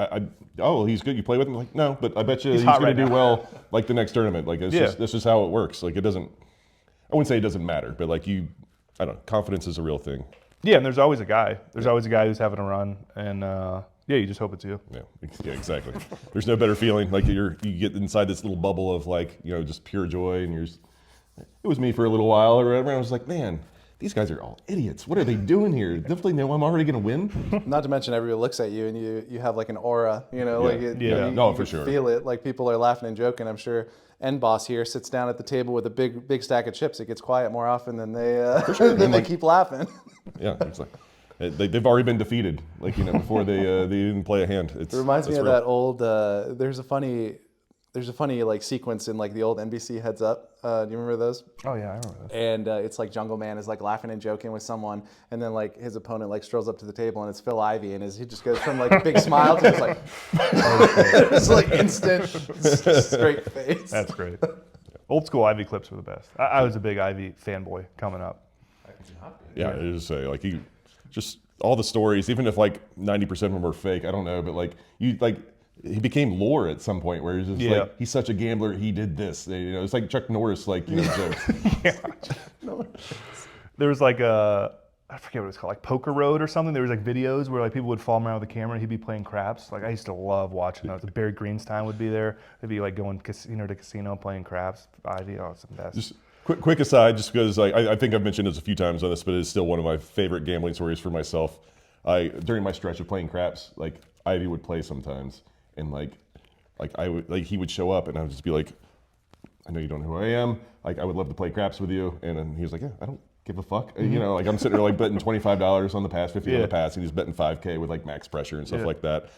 oh, he's good. You play with him? Like, no, but I bet you he's going to do well like the next tournament. Like it's this is how it works. Like it doesn't. I wouldn't say it doesn't matter, but like I don't know. Confidence is a real thing. Yeah, and there's always a guy. There's always a guy who's having a run, and you just hope it's you. Yeah, exactly. There's no better feeling. Like you get inside this little bubble of like just pure joy, and it was me for a little while or whatever. And I was like, man, these guys are all idiots. What are they doing here? Don't they know I'm already going to win? Not to mention everybody looks at you and you have like an aura, like no, for sure. Feel it. Like people are laughing and joking. I'm sure End Boss here sits down at the table with a big stack of chips. It gets quiet more often than they keep laughing. Yeah, it's like they've already been defeated. Like before they even play a hand. It reminds me of that old. There's a funny like sequence in like the old NBC Heads Up. Do you remember those? Oh yeah, I remember those. And it's like Jungle Man is like laughing and joking with someone, and then like his opponent like strolls up to the table and it's Phil Ivey, and he just goes from like a big smile to just like it's like instant straight face. That's great. Old school Ivey clips were the best. I was a big Ivey fanboy coming up. Yeah, it is like just all the stories, even if like 90% of them were fake. I don't know, but like he became lore at some point where he's just like, he's such a gambler, he did this. It's like Chuck Norris, like, jokes. There was like I forget what it's called, like Poker Road or something. There was like videos where like people would follow him around with a camera and he'd be playing craps. Like I used to love watching those. Barry Greenstein would be there. They'd be like going casino to casino playing craps. Ivey, it's the best. Just quick aside, just because I think I've mentioned this a few times on this, but it's still one of my favorite gambling stories for myself. During my stretch of playing craps, like Ivey would play sometimes. And he would show up, and I would just be like, I know you don't know who I am. Like, I would love to play craps with you. And then he was like, yeah, I don't give a fuck. Like I'm sitting there like betting $25 on the pass, $50 on the pass, and he's betting $5K with like max pressure and stuff like that.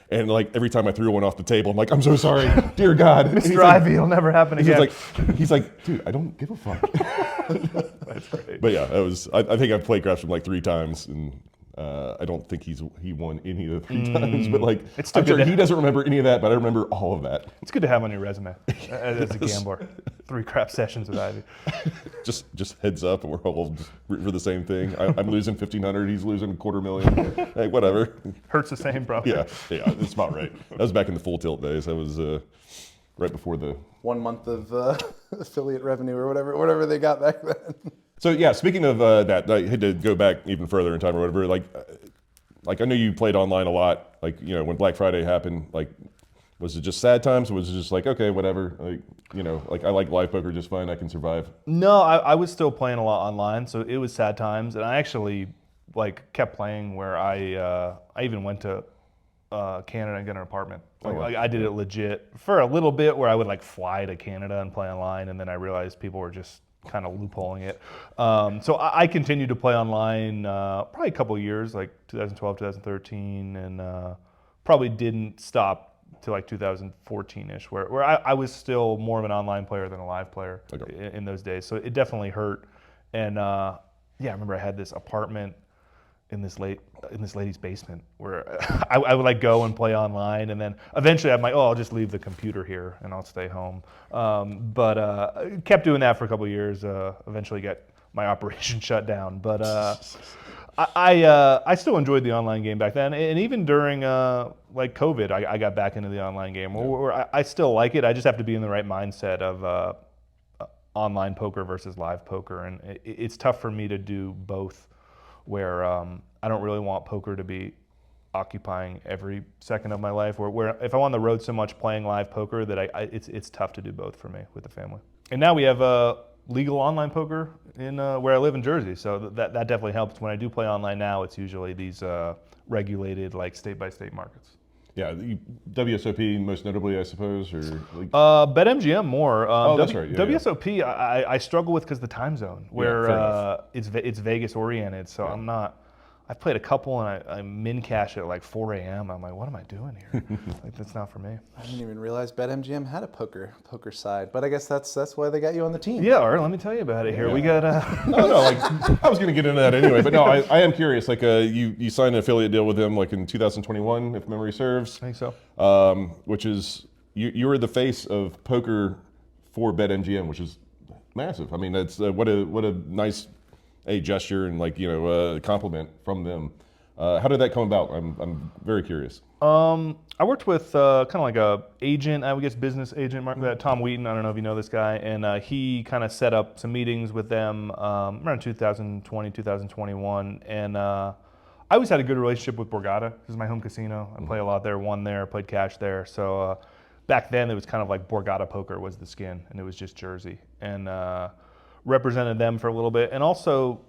And like every time I threw one off the table, I'm like, I'm so sorry, dear God, Mr. Ivey, it'll never happen again. He's like, dude, I don't give a fuck. That's great. But yeah, I think I've played craps with him like 3 times, and I don't think he won any of the 3 times, but like I'm sure he doesn't remember any of that, but I remember all of that. It's good to have on your resume as a gambler. 3 crap sessions with Ivey. Just heads up, we're all just rooting for the same thing. I'm losing $1,500, he's losing $250,000. Hey, whatever. Hurts the same, bro. Yeah, that's about right. That was back in the full tilt days. That was right before the 1 month of affiliate revenue or whatever they got back then. So yeah, speaking of that, I had to go back even further in time or whatever. Like I know you played online a lot. Like when Black Friday happened, like was it just sad times? Or was it just like okay, whatever? Like I like live poker just fine. I can survive. No, I was still playing a lot online, so it was sad times, and I actually like kept playing where I even went to Canada and got an apartment. Like I did it legit for a little bit where I would like fly to Canada and play online, and then I realized people were just kind of loopholing it. So I continued to play online probably a couple of years, like 2012, 2013, and probably didn't stop till like 2014-ish, where I was still more of an online player than a live player in those days. So it definitely hurt. And I remember I had this apartment in this lady's basement where I would like go and play online, and then eventually I'm like, I'll just leave the computer here and I'll stay home. But kept doing that for a couple of years. Eventually got my operation shut down. But I still enjoyed the online game back then, and even during like COVID, I got back into the online game. Where I still like it. I just have to be in the right mindset of online poker versus live poker, and it's tough for me to do both. Where I don't really want poker to be occupying every second of my life. Where if I'm on the road so much playing live poker that it's tough to do both for me with the family. And now we have legal online poker in where I live in Jersey, so that definitely helps. When I do play online now, it's usually these regulated like state-by-state markets. Yeah, WSOP most notably, I suppose, or like... BetMGM more. That's right. Yeah, WSOP I struggle with because the time zone, where it's Vegas oriented, so I'm not I've played a couple and I min cash at like 4 a.m. I'm like, what am I doing here? Like, that's not for me. I didn't even realize BetMGM had a poker side, but I guess that's why they got you on the team. Yeah, Art, let me tell you about it here. We got No, like I was going to get into that anyway, but no, I am curious. Like, you signed an affiliate deal with them like in 2021, if memory serves. I think so. Which is you were the face of poker for BetMGM, which is massive. I mean, that's what a nice gesture and like compliment from them. How did that come about? I'm very curious. I worked with kind of like a agent, I would guess business agent, Tom Wheaton. I don't know if you know this guy, and he kind of set up some meetings with them around 2020, 2021, and I always had a good relationship with Borgata. This is my home casino. I play a lot there, won there, played cash there. So back then it was kind of like Borgata Poker was the skin, and it was just Jersey, and represented them for a little bit, and also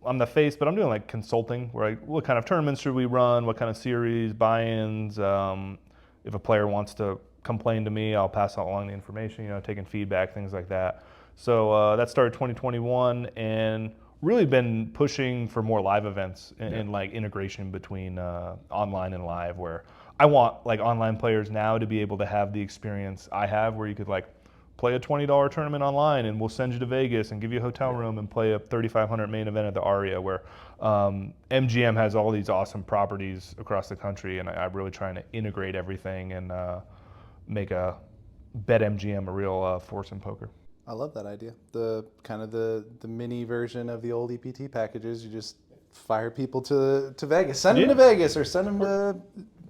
I'm the face, but I'm doing like consulting where what kind of tournaments should we run, what kind of series, buy-ins. If a player wants to complain to me, I'll pass along the information, taking feedback, things like that. So that started 2021 and really been pushing for more live events and like integration between online and live, where I want like online players now to be able to have the experience I have where you could like play a $20 tournament online and we'll send you to Vegas and give you a hotel room and play a $3,500 main event at the Aria, where MGM has all these awesome properties across the country, and I'm really trying to integrate everything and make a BetMGM a real force in poker. I love that idea. The kind of the mini version of the old EPT packages. You just fire people to Vegas, send them to Vegas, or send them to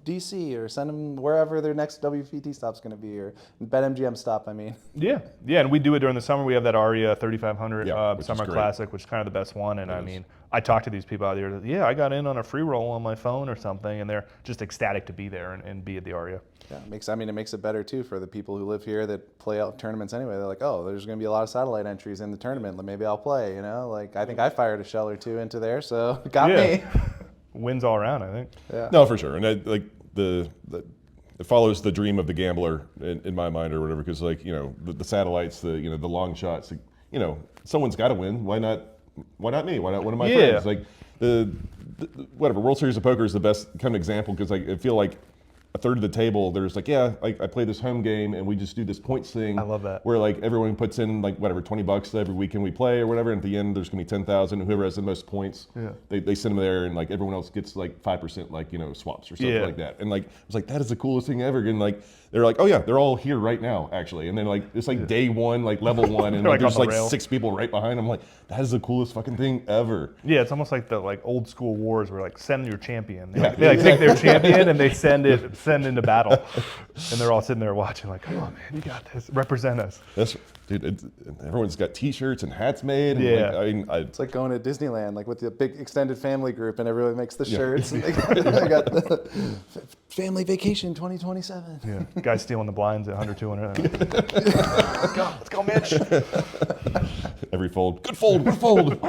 DC, or send them wherever their next WPT stop's going to be, or BetMGM stop, I mean. Yeah, and we do it during the summer. We have that Aria 3500 Summer Classic, which is kind of the best one. And I mean, I talk to these people out there, I got in on a free roll on my phone or something, and they're just ecstatic to be there and be at the Aria. Yeah, it makes it better too for the people who live here that play out tournaments anyway. They're like, oh, there's going to be a lot of satellite entries in the tournament. Maybe I'll play, Like, I think I fired a shell or two into there, so got me. Wins all around, I think. Yeah. No, for sure. And it follows the dream of the gambler in my mind, or whatever, because the satellites, the long shots, someone's got to win. Why not me? Why not one of my friends? Like the whatever, World Series of Poker is the best kind of example, because I feel like a third of the table, there's like, I play this home game and we just do this points thing. I love that. Where like everyone puts in like whatever, $20 every weekend we play or whatever, and at the end there's gonna be 10,000. Whoever has the most points, they send them there, and like everyone else gets like 5% like swaps or something like that. And like I was like, that is the coolest thing ever. And like they're like, oh yeah, they're all here right now actually. And then like it's like day one, like level one, and like, there's like 6 people right behind them. I'm like, that is the coolest fucking thing ever. Yeah, it's almost like the old school wars where like send your champion. They take their champion and they send into battle, and they're all sitting there watching like, come on man, you got this, represent us. That's dude. Everyone's got T-shirts and hats made. And it's like going to Disneyland, like with the big extended family group, and everybody makes the shirts. And they got the family vacation 2027. Yeah, guys stealing the blinds at 100, 200. Let's go, Mitch. Every fold, good fold.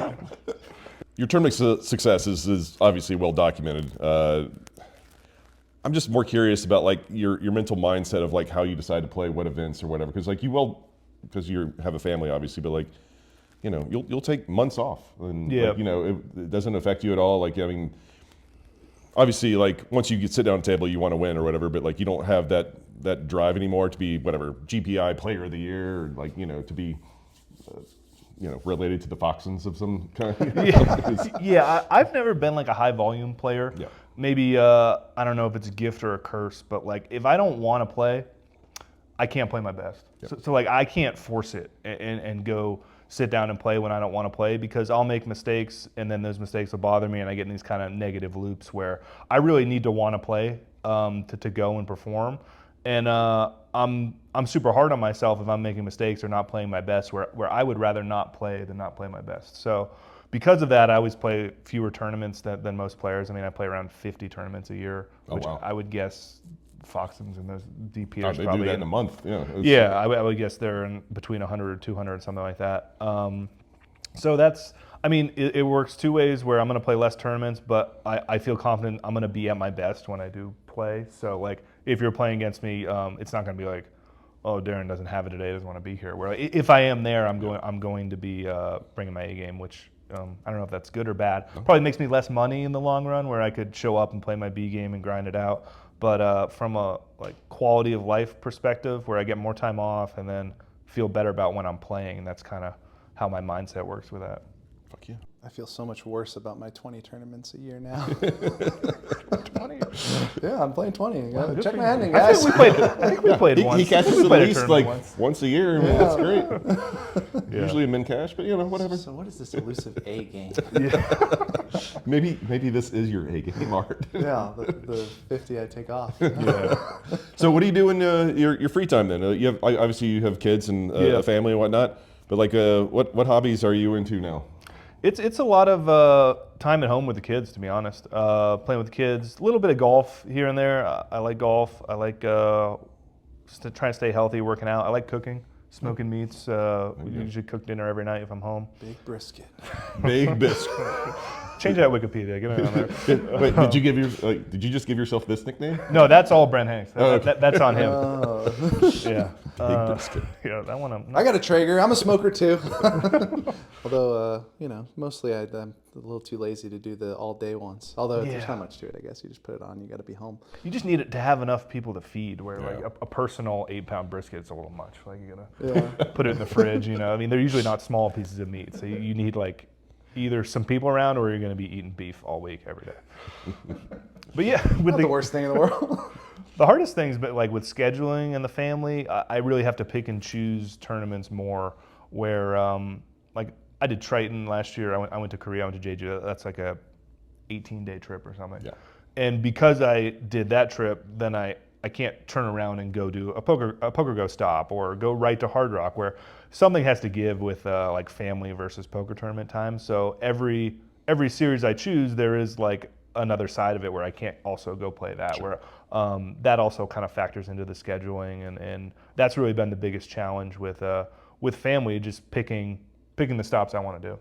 Your tournament success is obviously well documented. I'm just more curious about like your mental mindset of like how you decide to play what events or whatever, because like because you have a family obviously, but like you'll take months off, and like, it doesn't affect you at all. Like I mean, obviously like once you sit down at the table you want to win or whatever, but like you don't have that drive anymore to be whatever GPI Player of the Year, or like to be related to the Foxons of some kind. I've never been like a high volume player. Yeah. Maybe I don't know if it's a gift or a curse, but like if I don't want to play, I can't play my best. Yep. So like I can't force it and go sit down and play when I don't want to play, because I'll make mistakes and then those mistakes will bother me, and I get in these kind of negative loops where I really need to want to play to go and perform. And I'm super hard on myself if I'm making mistakes or not playing my best, where I would rather not play than not play my best. So because of that, I always play fewer tournaments than most players. I mean, I play around 50 tournaments a year, which I would guess Foxons and those DPers they probably do that in a month. I would guess they're in between 100 or 200, something like that. So that's, I mean, it works two ways, where I'm going to play less tournaments, but I feel confident I'm going to be at my best when I do play. So like if you're playing against me, it's not going to be like, oh, Darren doesn't have it today, doesn't want to be here. Where if I am there, I'm going to be bringing my A game, which I don't know if that's good or bad. Probably makes me less money in the long run, where I could show up and play my B game and grind it out. But from a quality of life perspective, where I get more time off and then feel better about when I'm playing, and that's kind of how my mindset works with that. Fuck yeah. I feel so much worse about my 20 tournaments a year now. 20? Yeah, I'm playing 20. Check for my you. ending, I guys. think we played once. He catches We at played a least tournament like once a year. I mean, that's great. Yeah. Usually in min cash, but whatever. So what is this elusive A game? Maybe this is your A game, Art. Yeah, the 50 I take off. Yeah. So what do you do in your free time then? Obviously you have kids and a family and whatnot, but what hobbies are you into now? It's a lot of time at home with the kids, to be honest. Playing with the kids, a little bit of golf here and there. I like golf. I like trying to stay healthy, working out. I like cooking, smoking meats. We usually cook dinner every night if I'm home. Big brisket. Big biscuit. Change that Wikipedia. Get it on there. Wait, did you just give yourself this nickname? No, that's all Brent Hanks. That's on him. Oh. Yeah. Big biscuit. Yeah, that one. I got a Traeger. I'm a smoker too. Although, mostly I'm a little too lazy to do the all-day ones. Although there's not much to it, I guess. You just put it on. You got to be home. You just need it to have enough people to feed. Where a personal 8-pound brisket is a little much. Like you gotta put it in the fridge. I mean, they're usually not small pieces of meat, so you need either some people around or you're going to be eating beef all week every day. But yeah, Not the worst thing in the world. The hardest things, but with scheduling and the family, I really have to pick and choose tournaments more. Where I did Triton last year. I went to Korea. I went to Jeju. That's like a 18-day trip or something. Yeah. And because I did that trip, then I can't turn around and go do a poker go stop or go right to Hard Rock, where something has to give with family versus poker tournament time. So every series I choose, there is another side of it where I can't also go play that. Sure. Where that also kind of factors into the scheduling, and that's really been the biggest challenge with family, just picking the stops I want to do.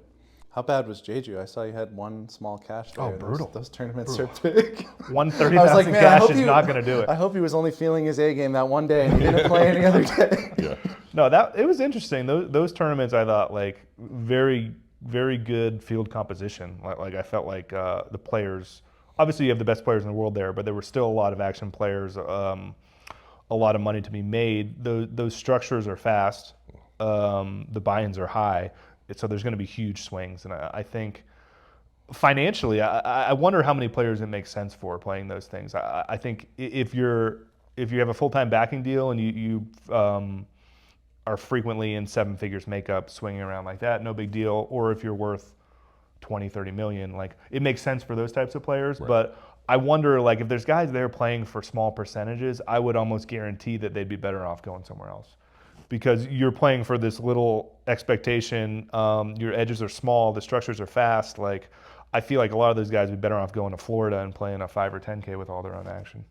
How bad was Jeju? I saw you had one small cash there. Oh, brutal. Those tournaments are big. 130,000 cash is not going to do it. I hope he was only feeling his A game that one day and he didn't play any other day. Yeah. No, it was interesting. Those tournaments, I thought, very, very good field composition. I felt like the players, obviously you have the best players in the world there, but there were still a lot of action players, a lot of money to be made. Those structures are fast. The buy-ins are high. So there's going to be huge swings, and I think financially, I wonder how many players it makes sense for playing those things. I think if you have a full-time backing deal and you are frequently in 7 figures makeup, swinging around like that, no big deal. Or if you're worth 20, 30 million, it makes sense for those types of players. Right. But I wonder, if there's guys there playing for small percentages, I would almost guarantee that they'd be better off going somewhere else. Because you're playing for this little expectation, your edges are small, the structures are fast. I feel like a lot of those guys would be better off going to Florida and playing a 5 or 10K with all their own action.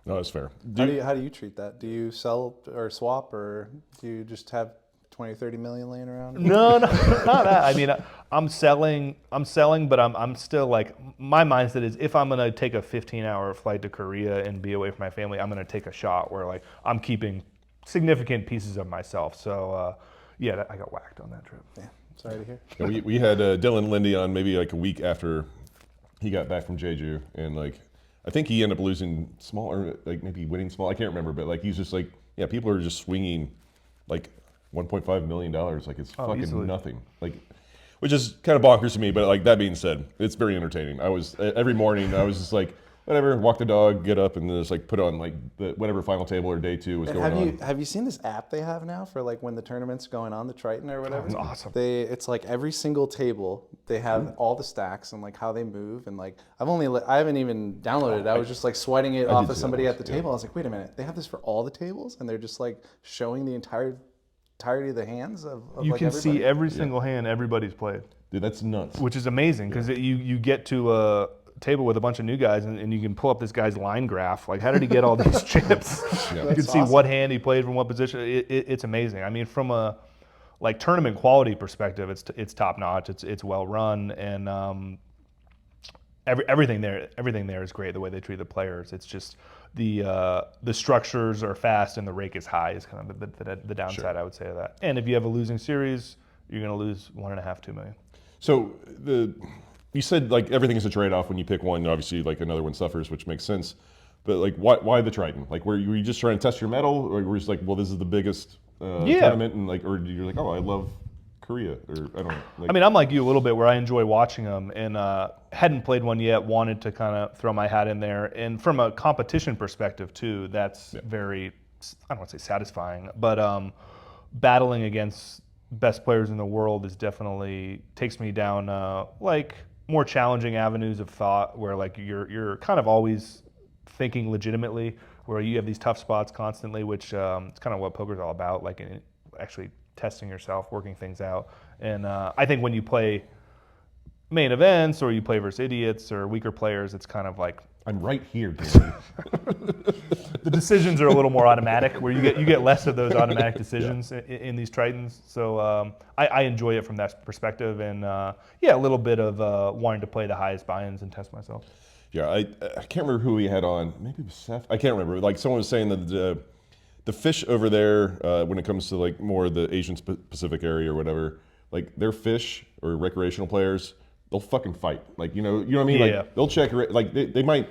No, that's fair. How do you treat that? Do you sell or swap, or do you just have 20, 30 million laying around? No, not that. I mean, I'm selling, but I'm still my mindset is if I'm going to take a 15-hour flight to Korea and be away from my family, I'm going to take a shot where I'm keeping significant pieces of myself. So I got whacked on that trip. Yeah, sorry to hear. Yeah, we had Dylan Lindy on maybe a week after he got back from Jeju, and I think he ended up losing small or maybe winning small. I can't remember, but he's just people are just swinging $1.5 million. It's fucking easily. Nothing. Which is kind of bonkers to me. But that being said, it's very entertaining. Every morning I was just whatever, walk the dog, get up, and then just put on the whatever final table or day 2 was going on. Have you seen this app they have now for when the tournament's going on, the Triton or whatever? It's awesome. It's every single table they have all the stacks and how they move, and I haven't even downloaded it. I was just sweating it off of somebody at the table. I was like, wait a minute, they have this for all the tables, and they're just showing the entirety of the hands of you can everybody? see every single hand everybody's played. Dude, that's nuts. Which is amazing because you get to a table with a bunch of new guys and you can pull up this guy's line graph. How did he get all these chips? You can see what hand he played from what position. It's amazing. I mean, from a tournament quality perspective, it's top notch. It's well run, and everything there is great. The way they treat the players, it's just the structures are fast and the rake is high is kind of the downside. Sure. I would say to that. And if you have a losing series, you're going to lose $1.5-2 million. So you said like everything is a trade-off when you pick one. Obviously, like another one suffers, which makes sense. But like, why the Triton? Like, were you just trying to test your mettle, or were you just like, well, this is the biggest tournament, and like, or you're like, oh, I love Korea, or I don't know. Like, I mean, I'm like you a little bit, where I enjoy watching them, and hadn't played one yet. Wanted to kind of throw my hat in there, and from a competition perspective too, that's very, I don't want to say satisfying, but battling against best players in the world is definitely takes me down like more challenging avenues of thought, where like you're kind of always thinking legitimately, where you have these tough spots constantly, which it's kind of what poker's all about, like actually testing yourself, working things out. And I think when you play main events or you play versus idiots or weaker players, it's kind of like, I'm right here, Danny. the decisions are a little more automatic, where you get less of those automatic decisions in these Tritons. So I enjoy it from that perspective, and a little bit of wanting to play the highest buy-ins and test myself. Yeah, I can't remember who we had on. Maybe it was Seth. I can't remember. Like someone was saying that the fish over there, when it comes to like more the Asian Pacific area or whatever, like their fish or recreational players, they'll fucking fight. Like you know what I mean? Yeah. Like they'll check. Like they might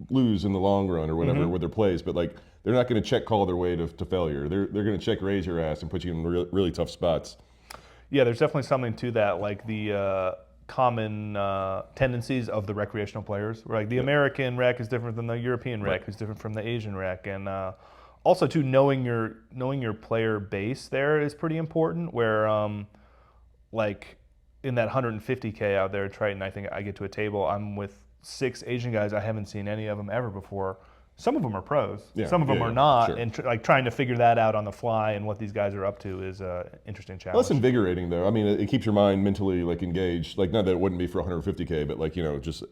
lose in the long run or whatever with their plays, but like they're not going to check call their way to failure. They're going to check raise your ass and put you in really tough spots. Yeah, there's definitely something to that, like the common tendencies of the recreational players. Like the American rec is different than the European rec, who's different from the Asian rec, and also too knowing your player base there is pretty important. Where like in that 150K out there, Triton, I think I get to a table, I'm with 6 Asian guys. I haven't seen any of them ever before. Some of them are pros, some of them are not, sure. and like trying to figure that out on the fly and what these guys are up to is an interesting challenge. Well, that's invigorating, though. I mean, it keeps your mind mentally like engaged. Like, not that it wouldn't be for 150K, but like just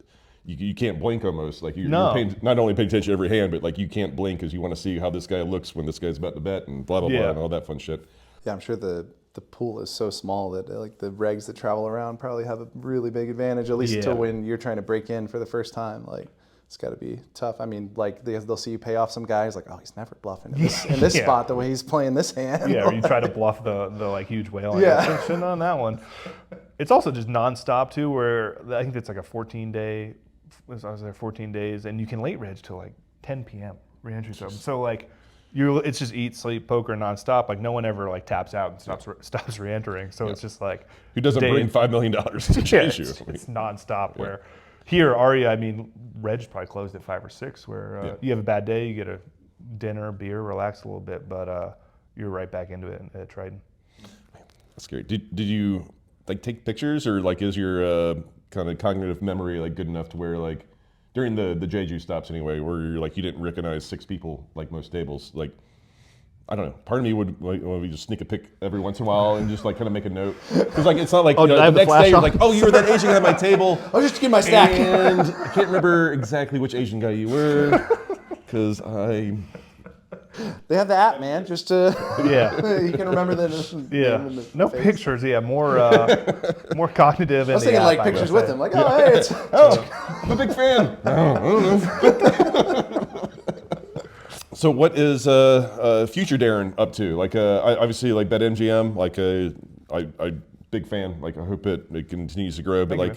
you can't blink almost. Like you're paying, not only paying attention to every hand, but like you can't blink because you want to see how this guy looks when this guy's about to bet and blah blah blah and all that fun shit. Yeah, I'm sure the pool is so small that like the regs that travel around probably have a really big advantage, at least to when you're trying to break in for the first time. Like, it's got to be tough. I mean, like they'll see you pay off some guys, like, oh, he's never bluffing in this spot the way he's playing this hand. Yeah, or you try to bluff the like huge whale. Like, Yeah, shouldn't have done that one. It's also just nonstop too, where I think it's like a 14-day. I was there 14 days, and you can late reg till like 10 p.m. re-entry time. So like, it's just eat, sleep, poker nonstop. Like no one ever like taps out and stops re-entering. So it's just like, who doesn't bring $5 million to chase you? It's nonstop. Where here, Aria, I mean, Reg's probably closed at 5 or 6. Where you have a bad day, you get a dinner, beer, relax a little bit, but you're right back into it at Triton. That's scary. Did you like take pictures, or like is your kind of cognitive memory like good enough to where like during the Jeju stops anyway, where you're like you didn't recognize 6 people like most tables, like I don't know. Part of me would like we just sneak a pic every once in a while and just like kind of make a note, because like it's not like the next day you're like, oh, you were that Asian guy at my table. I'll just give my stack. And I can't remember exactly which Asian guy you were because They have the app, man. Just to you can remember the no face. pictures. More more cognitive. I was thinking like pictures with him, like hey, it's I'm a big fan. I don't know. So what is future Darren up to? Like obviously like BetMGM, like I big fan. Like I hope it continues to grow. But like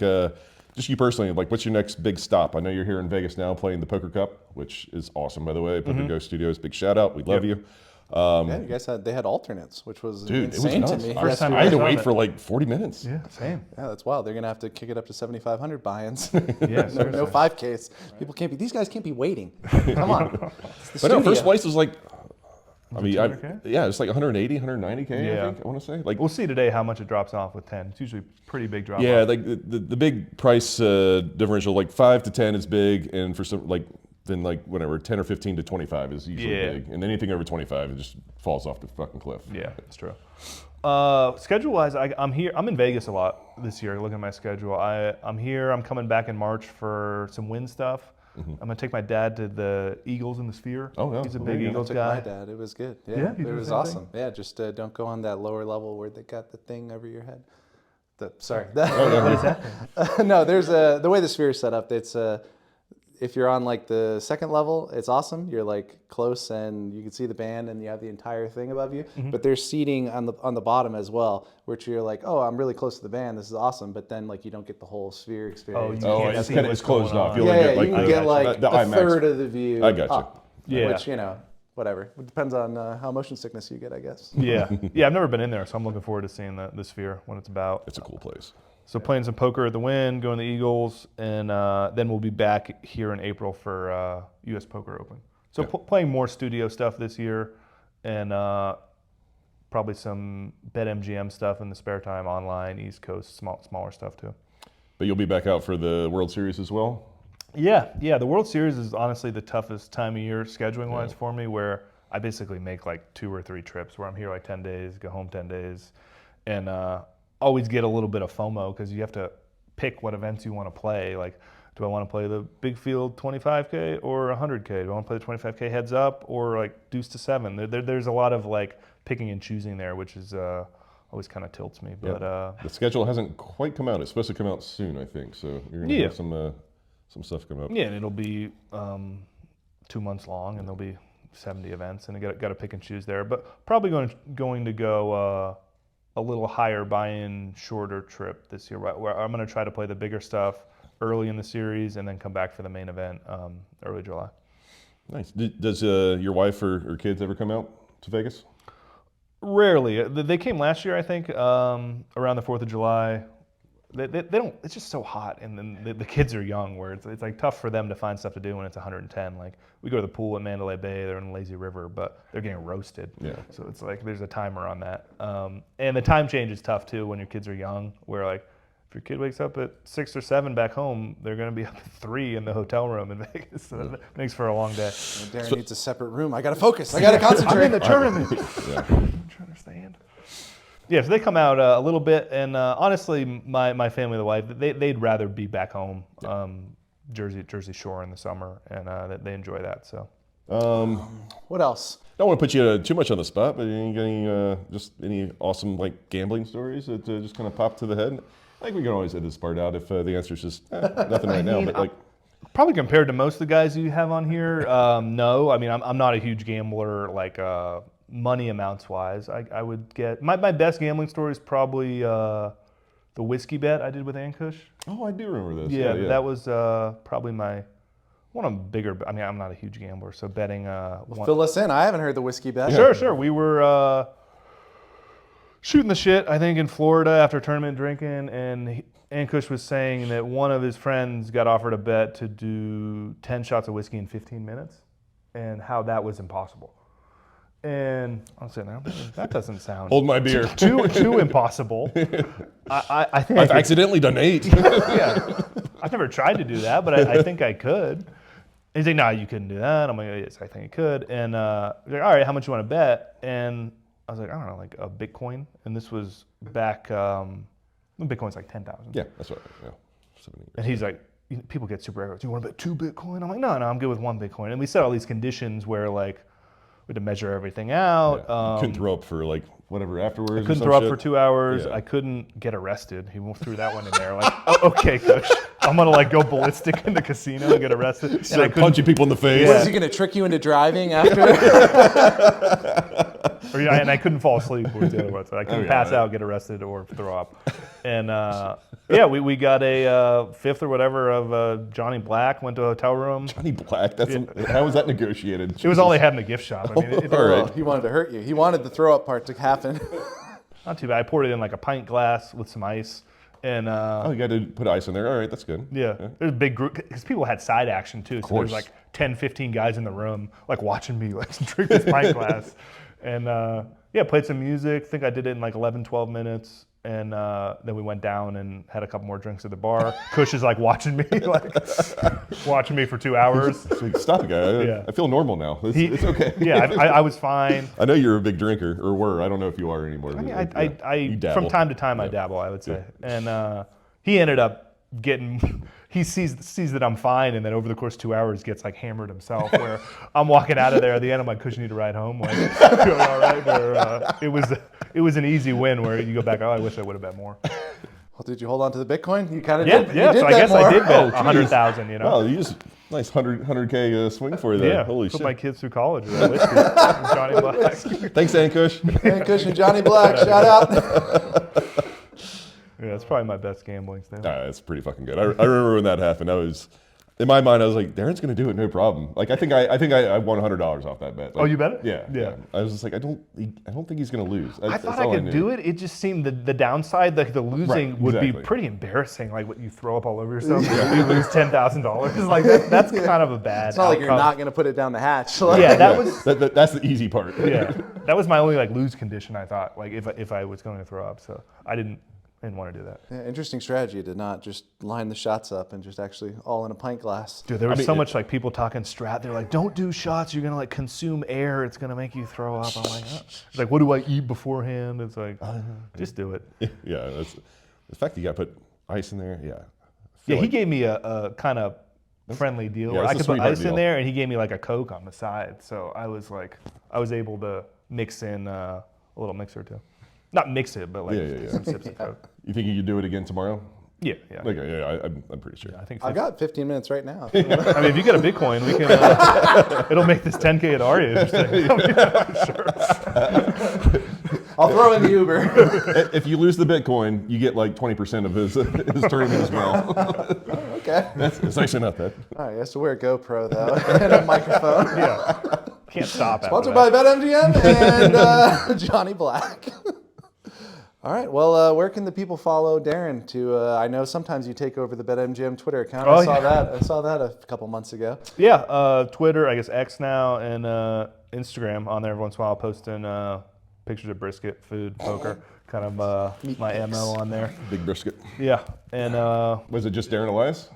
just you personally, like what's your next big stop? I know you're here in Vegas now playing the Poker Cup, which is awesome by the way. Poker Go Studios, big shout out. We love you. Yeah, you guys they had alternates, which was insane to me. First time I had to wait for like 40 minutes. Yeah, same. Yeah, that's wild. They're gonna have to kick it up to 7,500 buy-ins. Yeah, no 5Ks. People can't be. These guys can't be waiting. Come on. But no, first place was like, I mean, $200K? It's like 180, 190K. I think I want to say. Like we'll see today how much it drops off with 10. It's usually pretty big drop. Yeah, off. like the big price differential, like 5 to 10 is big, and for some like. Then like whatever 10 or 15 to 25 is usually big, and anything over 25 it just falls off the fucking cliff. Yeah, that's true. Schedule-wise, I'm here. I'm in Vegas a lot this year. Looking at my schedule, I'm here. I'm coming back in March for some win stuff. I'm gonna take my dad to the Eagles in the Sphere. Oh yeah, he's a big Eagles took guy. my dad. It was good. Yeah, it was awesome. Yeah, just don't go on that lower level where they got the thing over your head. Sorry. What is that? No, there's the way the Sphere is set up. It's if you're on like the second level, it's awesome. You're like close and you can see the band and you have the entire thing above you. But there's seating on the bottom as well, which you're like, oh, I'm really close to the band. This is awesome. But then like you don't get the whole sphere experience. It's closed off. You Yeah, only yeah, get like you can get like the a IMAX. third of the view. I got you. Up, Yeah. Which, you know, whatever. It depends on how motion sickness you get, I guess. Yeah. Yeah, I've never been in there, so I'm looking forward to seeing the Sphere when it's about. It's a cool place. So playing some poker at the Wynn, going to the Eagles, and then we'll be back here in April for U.S. Poker Open. So playing more studio stuff this year, and probably some BetMGM stuff in the spare time, online, East Coast, smaller stuff too. But you'll be back out for the World Series as well? Yeah. The World Series is honestly the toughest time of year scheduling-wise for me, where I basically make like 2 or 3 trips where I'm here like 10 days, go home 10 days, and always get a little bit of FOMO because you have to pick what events you want to play. Like, do I want to play the big field 25K or 100K? Do I want to play the 25K heads up or like deuce to 7? There's a lot of like picking and choosing there, which is always kind of tilts me. But the schedule hasn't quite come out. It's supposed to come out soon, I think. So you're gonna have some stuff come up. Yeah, and it'll be 2 months long, and there'll be 70 events, and I got to pick and choose there. But probably going to go a little higher buy-in, shorter trip this year, where I'm going to try to play the bigger stuff early in the series and then come back for the main event early July. Nice. Does your wife or kids ever come out to Vegas? Rarely. They came last year, I think, around the 4th of July. They don't. It's just so hot, and then the kids are young, where it's like tough for them to find stuff to do when it's 110. Like we go to the pool in Mandalay Bay, they're in Lazy River, but they're getting roasted. Yeah. So it's like there's a timer on that, and the time change is tough too when your kids are young. Where like if your kid wakes up at 6 or 7 back home, they're going to be up at 3 in the hotel room in Vegas. So that makes for a long day. Darren needs a separate room. I got to focus. I got to concentrate. I'm in the tournament. I'm trying to understand. Yeah, so they come out a little bit, and honestly, my family, the wife, they'd rather be back home, Jersey Shore in the summer, and they enjoy that. So, What else? I don't want to put you too much on the spot, but any awesome like gambling stories that just kind of pop to the head? I think we can always edit this part out if the answer is just nothing right now. But like, probably compared to most of the guys you have on here, no. I mean, I'm not a huge gambler, like. Money amounts wise, I would get my best gambling story is probably the whiskey bet I did with Ankush. oh, I do remember this. Yeah, that was probably one of the bigger. I mean, I'm not a huge gambler, so betting. Fill us in. I haven't heard the whiskey bet. Sure. We were shooting the shit, I think, in Florida after tournament drinking, and Ankush was saying that one of his friends got offered a bet to do 10 shots of whiskey in 15 minutes, and how that was impossible. And I'm saying, that doesn't sound Hold my beer. too impossible. I think I've accidentally done 8. Yeah, I've never tried to do that, but I think I could. And he's like, no, you couldn't do that. I'm like, yes, I think I could. And he's like, all right, how much you want to bet? And I was like, I don't know, like a Bitcoin. And this was back, Bitcoin's like 10,000. Yeah, that's right. Yeah, 7 years. And he's like, people get super aggressive. You want to bet 2 Bitcoin? I'm like, no, I'm good with 1 Bitcoin. And we set all these conditions where like, we had to measure everything out. Yeah. You couldn't throw up for like whatever afterwards. I couldn't throw up for 2 hours. Yeah. I couldn't get arrested. He threw that one in there. Like, oh, okay, coach, I'm gonna like go ballistic in the casino and get arrested. Start punching people in the face. Is he gonna trick you into driving after? And I couldn't fall asleep. Was the other one. So I couldn't pass out, get arrested, or throw up. And we got a fifth or whatever of Johnny Black. Went to a hotel room. Johnny Black. How was that negotiated? It was all they had in the gift shop. I mean, all right. He wanted to hurt you. He wanted the throw up part to happen. Not too bad. I poured it in like a pint glass with some ice. And you got to put ice in there. All right, that's good. Yeah. There's a big group because people had side action too. So there's like 10, 15 guys in the room like watching me like drink this pint glass. And played some music. I think I did it in like 11, 12 minutes. And then we went down and had a couple more drinks at the bar. Kush is like watching me, watching me for 2 hours. Like, stop it, guy. I feel normal now. It's okay. Yeah, I was fine. I know you're a big drinker, or were. I don't know if you are anymore. I mean, I from time to time I dabble, I would say. Yeah. And he ended up getting. He sees that I'm fine, and then over the course of 2 hours gets like hammered himself. Where I'm walking out of there at the end, I'm like, "Kush, you need to ride home." Like, all right. Or, it was an easy win. Where you go back, oh, I wish I would have bet more. Well, did you hold on to the Bitcoin? You kind of Yeah, did. yeah. You did So I bet guess more. I did bet Oh, geez. 100,000. You know. Wow, you just nice 100K swing for you there. Yeah. Holy Put shit. my kids through college with that whiskey. Johnny Black. Thanks, Ankush. Hey, Cush and Johnny Black, shout out. Yeah, that's probably my best gambling stuff. That's pretty fucking good. I remember when that happened. I was, in my mind, I was like, Darren's gonna do it, no problem. Like I think I won $100 off that bet. Like, Oh, you bet it? Yeah, Yeah. I was just like, I don't think he's gonna lose. I thought I could do it. It just seemed the downside, like the losing Right, would be exactly. pretty embarrassing. Like what you throw up all over yourself, you lose $10,000. Like that's kind of a bad. It's not like you're outcome. not going to put it down the hatch. Yeah, that was. That's the easy part. Yeah, that was my only like lose condition. I thought like if I was going to throw up, so I didn't want to do that. Yeah, interesting strategy to not just line the shots up and just actually all in a pint glass. Dude, there was so much like people talking strat. They're like, don't do shots. You're gonna like consume air. It's gonna make you throw up. I'm like, oh. It's like, what do I eat beforehand? It's like, just do it. Yeah, that's the fact that you got to put ice in there. Yeah. Yeah, he gave me a kind of friendly deal yeah, where I that's a could put sweetheart ice in deal. there, and he gave me like a Coke on the side. So I was able to mix in a little mix or two. Not mix it, but like Yeah. some sips of Coke. You think you could do it again tomorrow? Yeah. Okay, yeah, I'm pretty sure. I think. I've got 15 minutes right now. I mean, if you get a Bitcoin, we can. It'll make this 10K at Aria interesting. I'll throw in the Uber. If you lose the Bitcoin, you get like 20% of his tournament as well. Okay. It's actually not bad. All right, he has to wear a GoPro though and a microphone. Yeah. Can't stop after Sponsored that. by BetMGM and Johnny Black. All right. Well, where can the people follow Darren? I know sometimes you take over the BetMGM Twitter account. Oh, I saw yeah. that. I saw that a couple months ago. Yeah, Twitter, I guess X now, and Instagram on there every once in a while, posting pictures of brisket, food, poker, kind of my MO on there. Big brisket. Yeah, and Was it just Darren Elias?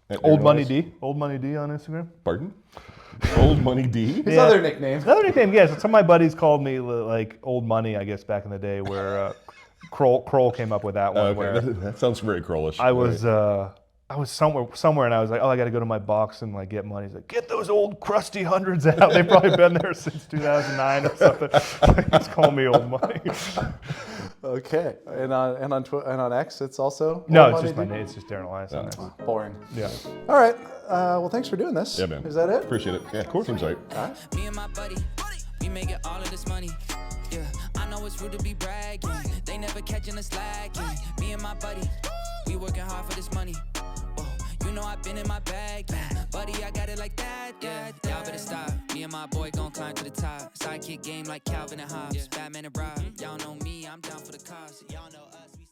At Old Darren Money Elias? D, Old Money D on Instagram. Pardon? Old Money D? His Yeah. other nickname. Another nickname, yes. Some of my buddies called me like Old Money, I guess, back in the day, where Kroll came up with that one. Okay, Where that sounds very Krollish. I was somewhere, and I was like, oh, I got to go to my box and like get money. He's like, get those old crusty hundreds out. They've probably been there since 2009 or something. He's calling me Old Money. Okay. And on X, it's also No, Old it's Money just my D? name. It's just Darren Elias on there. Boring. Yeah. All right. Well, thanks for doing this. Yeah, man. Is that it? Appreciate it. Yeah, of course. Seems right. Me and my buddy, we make it all of this money. Yeah, I know it's rude to be bragging. They never catching us lacking. Me and my buddy, we working hard for this money. Whoa, you know I've been in my bag, yeah. Buddy, I got it like that, yeah. Y'all better stop. Me and my boy gon' climb to the top. Sidekick game like Calvin and Hobbes. Batman and Rob. Y'all know me, I'm down for the cause. Y'all know us.